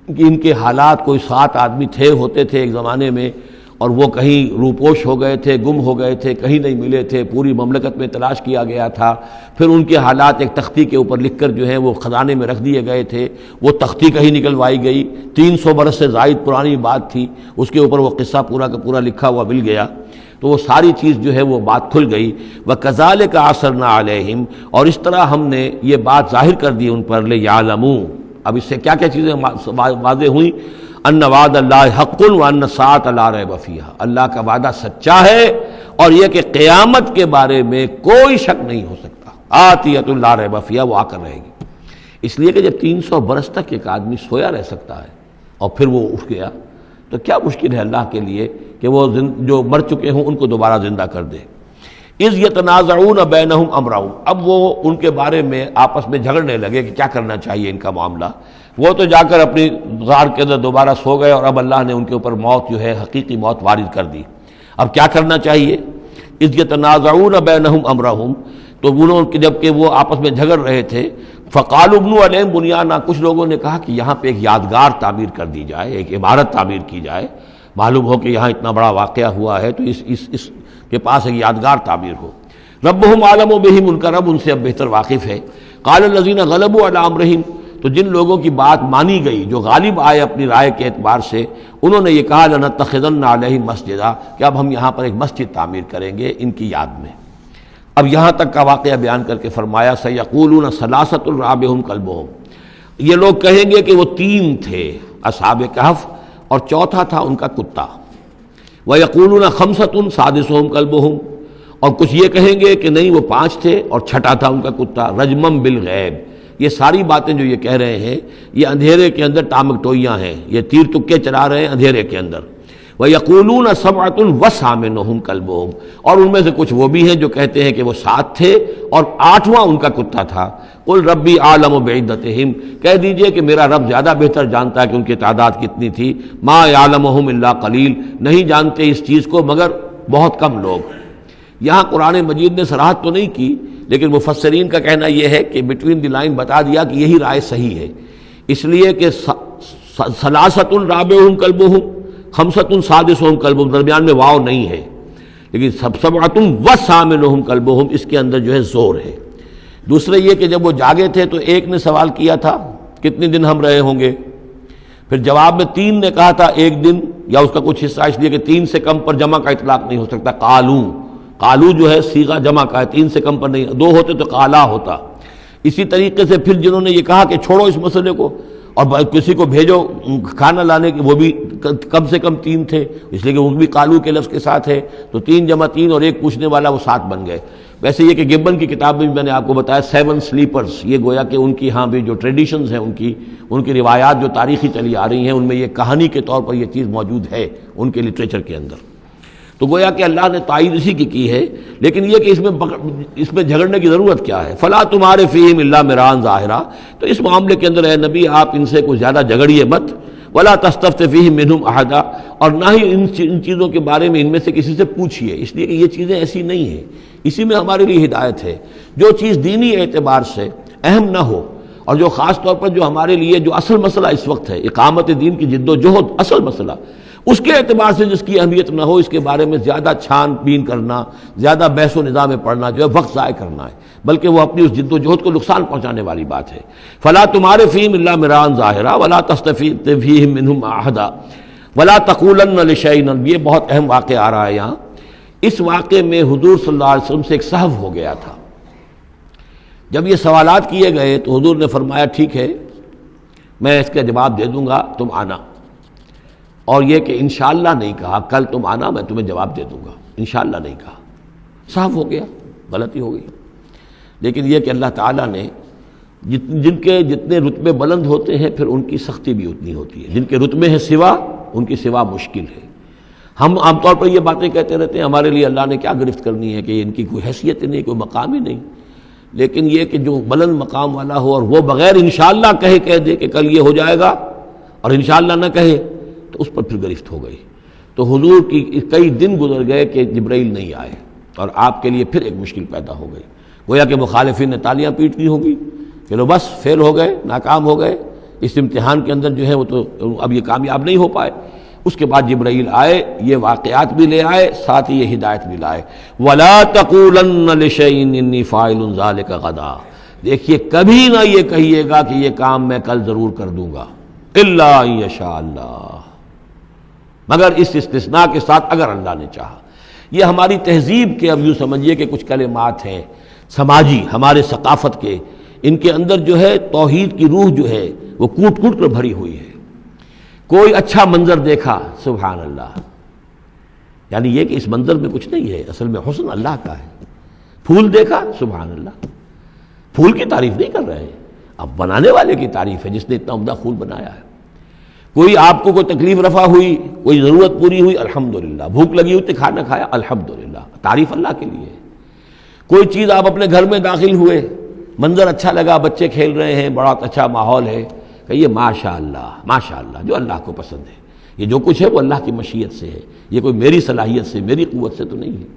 ان کے حالات کوئی 7 آدمی ہوتے تھے ایک زمانے میں، اور وہ کہیں روپوش ہو گئے تھے، گم ہو گئے تھے، کہیں نہیں ملے تھے، پوری مملکت میں تلاش کیا گیا تھا، پھر ان کے حالات ایک تختی کے اوپر لکھ کر جو ہیں وہ خزانے میں رکھ دیے گئے تھے، وہ تختی کہیں نکلوائی گئی، 300 برس سے زائد پرانی بات تھی، اس کے اوپر وہ قصہ پورا کا پورا لکھا ہوا مل گیا، تو وہ ساری چیز جو ہے وہ بات کھل گئی۔ وَكَذَلِكَ عَثَرْنَا عَلَيْهِمْ، اور اس طرح ہم نے یہ بات ظاہر کر دی ان پر، لِيَعْلَمُوا، اب اس سے کیا کیا چیزیں واضح ہوئیں؟ ان وعد اللہ حق وان الساعۃ لا ریب فیہا، اللہ کا وعدہ سچا ہے اور یہ کہ قیامت کے بارے میں کوئی شک نہیں ہو سکتا، آتیۃ لا ریب فیہا، وہ آ کر رہے گی۔ اس لیے کہ جب 300 برس تک ایک آدمی سویا رہ سکتا ہے اور پھر وہ اٹھ گیا تو کیا مشکل ہے اللہ کے لیے کہ وہ جو مر چکے ہوں ان کو دوبارہ زندہ کر دے۔ اذ یتنازعون بینہم امرہم، اب وہ ان کے بارے میں آپس میں جھگڑنے لگے کہ کیا کرنا چاہیے ان کا معاملہ۔ وہ تو جا کر اپنی غار کے اندر دوبارہ سو گئے اور اب اللہ نے ان کے اوپر موت جو ہے حقیقی موت وارد کر دی۔ اب کیا کرنا چاہیے؟ اذ یتنازعون بینہم امرہم، تو انہوں جب کہ وہ آپس میں جھگڑ رہے تھے، فقالوا ابنوا علیہم بنیانا، کچھ لوگوں نے کہا کہ یہاں پہ ایک یادگار تعمیر کر دی جائے، ایک عمارت تعمیر کی جائے، معلوم ہو کہ یہاں اتنا بڑا واقعہ ہوا ہے تو اس کے پاس ایک یادگار تعبیر ہو۔ ربہم عالم بہم، ان کا رب ان سے اب بہتر واقف ہے۔ قال الذین غلبوا علی امرہم، تو جن لوگوں کی بات مانی گئی، جو غالب آئے اپنی رائے کے اعتبار سے، انہوں نے یہ کہا لنتخذن علیہم مسجدا، کہ اب ہم یہاں پر ایک مسجد تعمیر کریں گے ان کی یاد میں۔ اب یہاں تک کا واقعہ بیان کر کے فرمایا سیقولون ثلاثۃ رابعہم کلبہم، یہ لوگ کہیں گے کہ وہ 3 تھے اصحاب کہف اور چوتھا تھا ان کا کتا۔ وَيَقُولُونَ خَمْسَةٌ سَادِسُهُمْ كَلْبُهُمْ، اور کچھ یہ کہیں گے کہ نہیں وہ 5 تھے اور چھٹا تھا ان کا کتا۔ رجمم بالغیب، یہ ساری باتیں جو یہ کہہ رہے ہیں یہ اندھیرے کے اندر ٹامک ٹوئیاں ہیں، یہ تیر تکے چلا رہے ہیں اندھیرے کے اندر۔ وَيَقُولُونَ سَبْعَةٌ وَثَامِنُهُمْ كَلْبُهُمْ، اور ان میں سے کچھ وہ بھی ہیں جو کہتے ہیں کہ وہ 7 تھے اور 8واں ان کا کتا تھا۔ قُلْ رَبِّي أَعْلَمُ بِعِدَّتِهِمْ، کہہ دیجئے کہ میرا رب زیادہ بہتر جانتا ہے کہ ان کی تعداد کتنی تھی۔ مَا يَعْلَمُهُمْ إِلَّا قَلِيلٌ، نہیں جانتے اس چیز کو مگر بہت کم لوگ۔ یہاں قرآن مجید نے صراحت تو نہیں کی، لیکن مفسرین کا کہنا یہ ہے کہ بٹوین دی لائن بتا دیا کہ یہی رائے صحیح ہے، اس لیے کہ ثلاثۃ رابعہم کلبہم، خمسۃ سادسہم کلبہم، درمیان میں واو نہیں ہے، لیکن سبعۃ وثامنہم کلبہم اس کے اندر جو ہے زور ہے۔ دوسرے یہ کہ جب وہ جاگے تھے تو ایک نے سوال کیا تھا کتنے دن ہم رہے ہوں گے، پھر جواب میں 3 نے کہا تھا 1 دن یا اس کا کچھ حصہ، اس لیے کہ 3 سے کم پر جمع کا اطلاق نہیں ہو سکتا۔ قالو جو ہے صیغہ جمع کا ہے، 3 سے کم پر نہیں، 2 ہوتے تو قالا ہوتا۔ اسی طریقے سے پھر جنہوں نے یہ کہا کہ چھوڑو اس مسئلے کو اور کسی کو بھیجو کھانا لانے کے، وہ بھی کم سے کم 3 تھے، اس لیے کہ وہ بھی قالو کے لفظ کے ساتھ ہے، تو 3 جمع 3 اور ایک پوچھنے والا وہ 7 بن گئے۔ ویسے یہ کہ گبن کی کتاب میں بھی میں نے آپ کو بتایا 7 سلیپرز، یہ گویا کہ ان کی ہاں بھی جو ٹریڈیشنز ہیں ان کی روایات جو تاریخی چلی آ رہی ہیں ان میں یہ کہانی کے طور پر یہ چیز موجود ہے ان کے لٹریچر کے اندر۔ تو گویا کہ اللہ نے تائید اسی کی ہے، لیکن یہ کہ اس میں جھگڑنے کی ضرورت کیا ہے؟ فلا تمہارے فیہم الا مران ظاہرا، تو اس معاملے کے اندر اے نبی آپ ان سے کچھ زیادہ جھگڑیے مت۔ ولا تستفت فیہم منہم احدا، اور نہ ہی ان چیزوں کے بارے میں ان میں سے کسی سے پوچھیے، اس لیے کہ یہ چیزیں ایسی نہیں ہیں، اسی میں ہمارے لیے ہدایت ہے۔ جو چیز دینی اعتبار سے اہم نہ ہو، اور جو خاص طور پر جو ہمارے لیے جو اصل مسئلہ اس وقت ہے اقامت دین کی جد و جہد، اصل مسئلہ، اس کے اعتبار سے جس کی اہمیت نہ ہو، اس کے بارے میں زیادہ چھان بین کرنا، زیادہ بحث و نظام میں پڑھنا جو ہے وقت ضائع کرنا ہے، بلکہ وہ اپنی اس جد و جہد کو نقصان پہنچانے والی بات ہے۔ فلا تمہارے فیہم الا مران ظاہرا ولا تستفت فیہم منہم احدا ولا تقولن لشیء، یہ بہت اہم واقعہ آ رہا ہے یہاں۔ اس واقعے میں حضور صلی اللہ علیہ وسلم سے ایک سہو ہو گیا تھا۔ جب یہ سوالات کیے گئے تو حضور نے فرمایا ٹھیک ہے میں اس کا جواب دے دوں گا، تم آنا، اور یہ کہ انشاءاللہ نہیں کہا، کل تم آنا میں تمہیں جواب دے دوں گا، انشاءاللہ نہیں کہا، صاف ہو گیا، غلطی ہو گئی۔ لیکن یہ کہ اللہ تعالیٰ نے جن کے جتنے رتبے بلند ہوتے ہیں پھر ان کی سختی بھی اتنی ہوتی ہے، جن کے رتبے ہیں سوا ان کی سوا مشکل ہے۔ ہم عام طور پر یہ باتیں کہتے رہتے ہیں ہمارے لیے اللہ نے کیا گرفت کرنی ہے کہ ان کی کوئی حیثیت ہی نہیں، کوئی مقام ہی نہیں، لیکن یہ کہ جو بلند مقام والا ہو اور وہ بغیر انشاءاللہ کہہ دے کہ کل یہ ہو جائے گا اور انشاءاللہ نہ کہے تو اس پر پھر گرفت ہو گئی۔ تو حضور کی کئی دن گزر گئے کہ جبرائیل نہیں آئے اور آپ کے لیے پھر ایک مشکل پیدا ہو گئی، گویا کہ مخالفین نے تالیاں پیٹ دی ہوگی کہ لو بس فیل ہو گئے، ناکام ہو گئے اس امتحان کے اندر، جو ہے وہ تو اب یہ کامیاب نہیں ہو پائے۔ اس کے بعد جبرائیل آئے، یہ واقعات بھی لے آئے، ساتھ ہی یہ ہدایت بھی لائے۔ وَلَا تَقُولَنَّ لِشَيْءٍ إِنِّي فَاعِلٌ ذَلِكَ غَدًا، دیکھیے کبھی نہ یہ کہیے گا کہ یہ کام میں کل ضرور کر دوں گا، إِلَّا أَن يَشَاءَ اللَّهُ، مگر اس استثناء کے ساتھ اگر اللہ نے چاہا۔ یہ ہماری تہذیب کے اب یوں سمجھیے کہ کچھ کلمات ہیں سماجی، ہمارے ثقافت کے، ان کے اندر جو ہے توحید کی روح جو ہے وہ کوٹ کوٹ کر بھری ہوئی ہے۔ کوئی اچھا منظر دیکھا سبحان اللہ، یعنی یہ کہ اس منظر میں کچھ نہیں ہے، اصل میں حسن اللہ کا ہے۔ پھول دیکھا سبحان اللہ، پھول کی تعریف نہیں کر رہے ہیں، اب بنانے والے کی تعریف ہے جس نے اتنا عمدہ پھول بنایا ہے۔ کوئی آپ کو کوئی تکلیف رفع ہوئی، کوئی ضرورت پوری ہوئی الحمدللہ، بھوک لگی ہوئی تو کھانا کھایا الحمدللہ، تعریف اللہ کے لیے۔ کوئی چیز آپ اپنے گھر میں داخل ہوئے، منظر اچھا لگا، بچے کھیل رہے ہیں، بڑا اچھا ماحول ہے، کہیے ماشاءاللہ ماشاءاللہ، جو اللہ کو پسند ہے۔ یہ جو کچھ ہے وہ اللہ کی مشیت سے ہے، یہ کوئی میری صلاحیت سے میری قوت سے تو نہیں ہے۔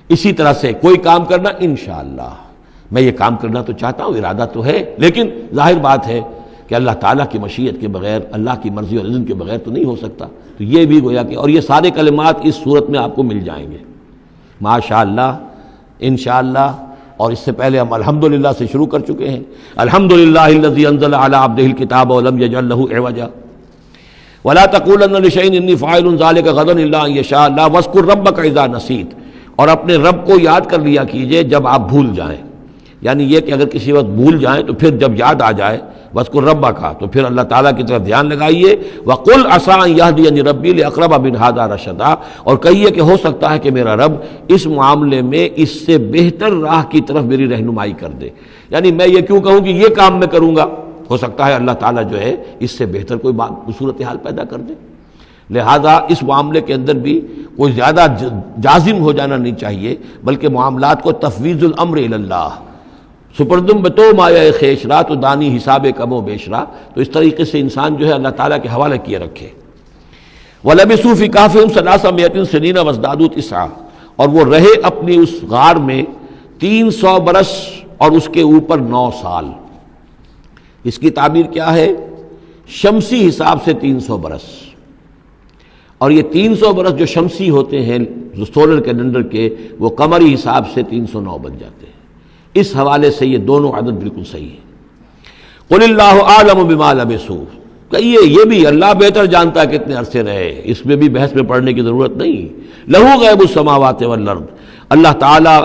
اسی طرح سے کوئی کام کرنا انشاءاللہ، میں یہ کام کرنا تو چاہتا ہوں، ارادہ تو ہے، لیکن ظاہر بات ہے کہ اللہ تعالیٰ کی مشیت کے بغیر، اللہ کی مرضی اور اذن کے بغیر تو نہیں ہو سکتا۔ تو یہ بھی گویا کہ، اور یہ سارے کلمات اس صورت میں آپ کو مل جائیں گے، ماشاء اللہ، انشاءاللہ، اور اس سے پہلے ہم الحمدللہ سے شروع کر چکے ہیں۔ الحمدللہ الذی انزل علی عبدہ الکتاب ولم یجعل لہ عوجا ولا تقولن لشیء انی فاعل ذلک غدا الا ان یشاء اللہ واذکر ربک اذا نسیت، اور اپنے رب کو یاد کر لیا کیجئے جب آپ بھول جائیں، یعنی یہ کہ اگر کسی وقت بھول جائیں تو پھر جب یاد آ جائے وَاذْكُرْ رَبَّكَ، تو پھر اللہ تعالیٰ کی طرف دھیان لگائیے۔ وَقُلْ عَسَىٰ أَن يَهْدِيَنِي رَبِّي لِأَقْرَبَ مِنْ هَٰذَا رَشَدًا، اور کہیے کہ ہو سکتا ہے کہ میرا رب اس معاملے میں اس سے بہتر راہ کی طرف میری رہنمائی کر دے، یعنی میں یہ کیوں کہوں کہ یہ کام میں کروں گا، ہو سکتا ہے اللہ تعالیٰ جو ہے اس سے بہتر کوئی صورتحال پیدا کر دے۔ لہذا اس معاملے کے اندر بھی کوئی زیادہ جازم ہو جانا نہیں چاہیے، بلکہ معاملات کو تفویض الامر الی اللہ، سپردم بتو مایا خیشرا تو دانی حساب کم و بیشرا، تو اس طریقے سے انسان جو ہے اللہ تعالیٰ کے حوالے کیے رکھے۔ وَلَبِثُوا فِي كَهْفِهِمْ ثَلَاثَ مِائَةٍ سِنِينَ وَازْدَادُوا تِسْعًا، اور وہ رہے اپنی اس غار میں 300 برس اور اس کے اوپر 9 سال۔ اس کی تعبیر کیا ہے؟ شمسی حساب سے 300 برس، اور یہ 300 برس جو شمسی ہوتے ہیں جو سولر کیلنڈر کے، وہ قمری حساب سے 309 بن جاتے ہیں۔ اس حوالے سے یہ دونوں عدد بالکل صحیح ہے۔ قُلِ اللَّهُ أَعْلَمُ بِمَا لَبِثُوا، کہیے یہ بھی اللہ بہتر جانتا ہے کتنے عرصے رہے، اس میں بھی بحث میں پڑھنے کی ضرورت نہیں۔ لَهُ غَيْبُ السَّمَاوَاتِ وَالْأَرْضِ، اللہ تعالیٰ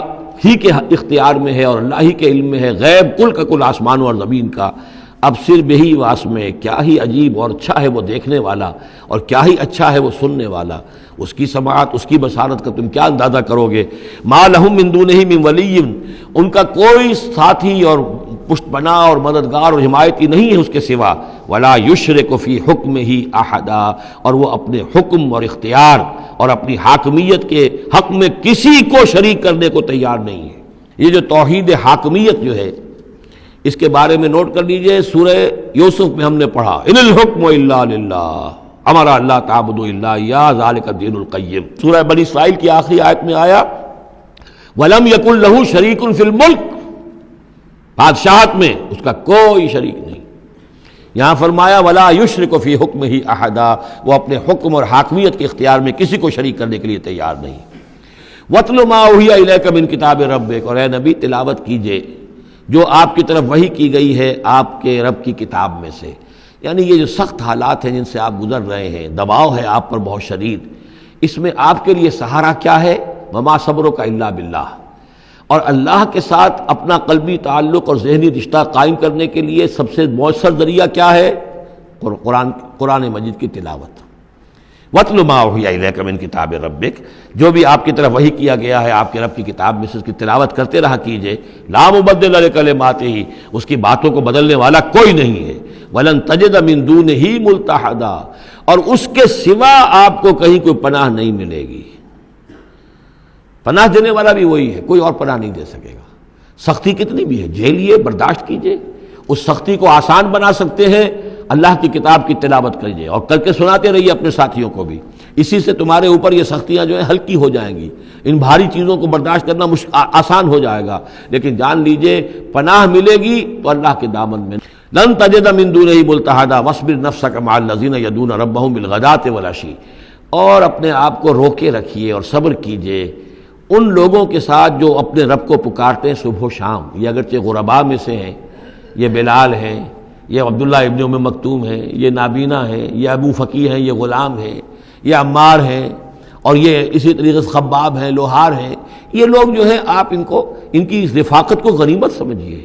ہی کے اختیار میں ہے اور اللہ ہی کے علم میں ہے غیب کل کا کل آسمانوں اور زمین کا۔ اب صرف بہی واس میں، کیا ہی عجیب اور اچھا ہے وہ دیکھنے والا، اور کیا ہی اچھا ہے وہ سننے والا، اس کی سماعت، اس کی بصارت کا تم کیا اندازہ کرو گے۔ ما لہم من دونہ من ولی، ان کا کوئی ساتھی اور پشت پناہ اور مددگار اور حمایتی نہیں ہے اس کے سوا۔ ولا یشرک فی حکمہ احدا، اور وہ اپنے حکم اور اختیار اور اپنی حاکمیت کے حق میں کسی کو شریک کرنے کو تیار نہیں ہے۔ یہ جو توحید حاکمیت جو ہے، اس کے بارے میں نوٹ کر لیجئے، سورہ یوسف میں ہم نے پڑھا ان الحکم الا للہ امر اللہ تعبدوا الا اياه ذلك الدین القیم۔ سورہ بنی اسرائیل کی آخری آیت میں آیا ولم یکن لہ شریک فی الملک، بادشاہت میں اس کا کوئی شریک نہیں۔ یہاں فرمایا ولا یشرک فی حکمہ احدا، وہ اپنے حکم اور حاکمیت کے اختیار میں کسی کو شریک کرنے کے لیے تیار نہیں۔ وَاتْلُ مَا أُوحِیَ إِلَيْکَ مِن کتاب ربک، اور اے نبی تلاوت کیجئے جو آپ کی طرف وحی کی گئی ہے آپ کے رب کی کتاب میں سے، یعنی یہ جو سخت حالات ہیں جن سے آپ گزر رہے ہیں، دباؤ ہے آپ پر بہت شدید، اس میں آپ کے لیے سہارا کیا ہے؟ وما صبرک الا باللہ، اور اللہ کے ساتھ اپنا قلبی تعلق اور ذہنی رشتہ قائم کرنے کے لیے سب سے مؤثر ذریعہ کیا ہے؟ قرآن مجید کی تلاوت۔ وَاتْلُ مَا أُوحِیَ إِلَيْکَ مِن کتاب ربک، جو بھی آپ کی طرف وحی کیا گیا ہے آپ کے رب کی کتاب میں سے، اس کی تلاوت کرتے رہا کیجئے۔ لا مبدل لکلماتہ، اس کی باتوں کو بدلنے والا کوئی نہیں ہے۔ وَلَن تَجِدَ مِن دُونِہ مُلْتَحَدًا، اور اس کے سوا آپ کو کہیں کوئی پناہ نہیں ملے گی۔ پناہ دینے والا بھی وہی ہے، کوئی اور پناہ نہیں دے سکے گا۔ سختی کتنی بھی ہے جھیلیے، برداشت کیجئے، اس سختی کو آسان بنا سکتے ہیں اللہ کی کتاب کی تلاوت کیجئے اور کر کے سناتے رہیے اپنے ساتھیوں کو بھی، اسی سے تمہارے اوپر یہ سختیاں جو ہیں ہلکی ہو جائیں گی، ان بھاری چیزوں کو برداشت کرنا آسان ہو جائے گا۔ لیکن جان لیجئے پناہ ملے گی تو اللہ کے دامن میں۔ لن تجد من دونہ ملتحدا واصبر نفسک مع الذین یدعون ربهم بالغداۃ والعشی، اور اپنے آپ کو روکے رکھیے اور صبر کیجئے ان لوگوں کے ساتھ جو اپنے رب کو پکارتے ہیں صبح و شام۔ یہ اگرچہ غرباء میں سے ہیں، یہ بلال ہیں، یہ عبداللہ ابن ام مکتوم ہیں، یہ نابینا ہیں، یہ ابو فقی ہیں، یہ غلام ہیں، یہ عمار ہیں، اور یہ اسی طریقے سے خباب ہیں، لوہار ہیں۔ یہ لوگ جو ہیں آپ ان کی رفاقت کو غنیمت سمجھیے۔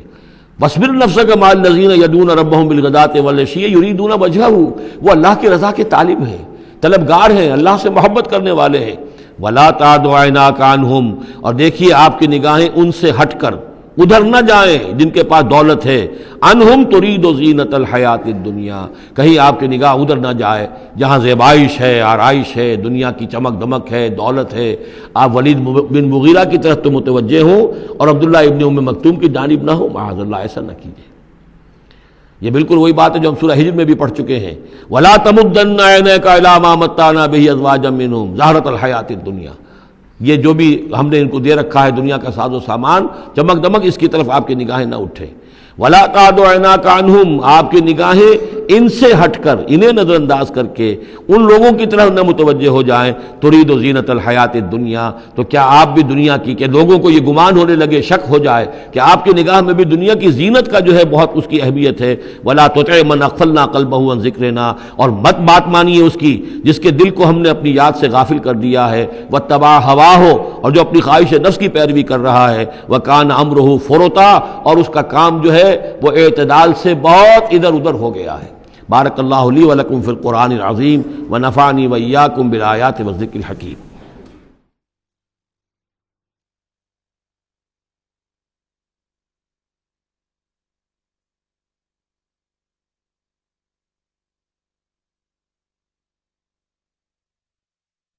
وَاصْبِرْ نَفْسَكَ مَعَ الَّذِينَ يَدْعُونَ رَبَّهُم بِالْغَدَاۃِ وَالْعَشِيِّ يُرِيدُونَ وَجْهَهُ، وہ اللہ کی رضا کے طالب ہیں، طلبگار ہیں، اللہ سے محبت کرنے والے ہیں۔ وَلَا تَعْدُ عَيْنَاكَ عَنْهُمْ، اور دیکھیے آپ کی نگاہیں ان سے ہٹ کر ادھر نہ جائیں جن کے پاس دولت ہے۔ عنہم ترید زینت الحیات الدنیا، کہیں آپ کی نگاہ ادھر نہ جائے جہاں زیبائش ہے، آرائش ہے، دنیا کی چمک دمک ہے، دولت ہے۔ آپ ولید بن مغیرہ کی طرف تو متوجہ ہوں اور عبداللہ ابن ام مکتوم کی جانب نہ ہو، معاذ اللہ ایسا نہ کیجیے۔ یہ بالکل وہی بات ہے جو ہم سورہ ہجر میں بھی پڑھ چکے ہیں، وَلَا تَمُدَّنَّ عَيْنَيْكَ إِلَىٰ مَا مَتَّعْنَا بِهِ أَزْوَاجًا مِّنْهُمْ زَهْرَةَ الْحَيَاةِ الدُّنْيَا، یہ جو بھی ہم نے ان کو دے رکھا ہے دنیا کا ساز و سامان، چمک دمک، اس کی طرف آپ کی نگاہیں نہ اٹھیں۔ ولا تعد عیناک عنہم، آپ کی نگاہیں ان سے ہٹ کر، انہیں نظر انداز کر کے ان لوگوں کی طرف نہ متوجہ ہو جائیں، ترید زینت الحیات الدنیا، تو کیا آپ بھی دنیا کی، کہ لوگوں کو یہ گمان ہونے لگے، شک ہو جائے کہ آپ کی نگاہ میں بھی دنیا کی زینت کا جو ہے بہت اس کی اہمیت ہے۔ ولا تطع من اغفلنا قلبہ عن ذکرنا، اور مت بات مانیے اس کی جس کے دل کو ہم نے اپنی یاد سے غافل کر دیا ہے، واتبع ہواہ، اور جو اپنی خواہش نفس کی پیروی کر رہا ہے، وکان امرہ فرطا، اور اس کا کام جو ہے وہ اعتدال سے بہت ادھر ادھر ہو گیا ہے۔ بارک اللہ لی ولکم فی القرآن العظیم ونفعنی وإیاکم بالآیات والذکر الحکیم۔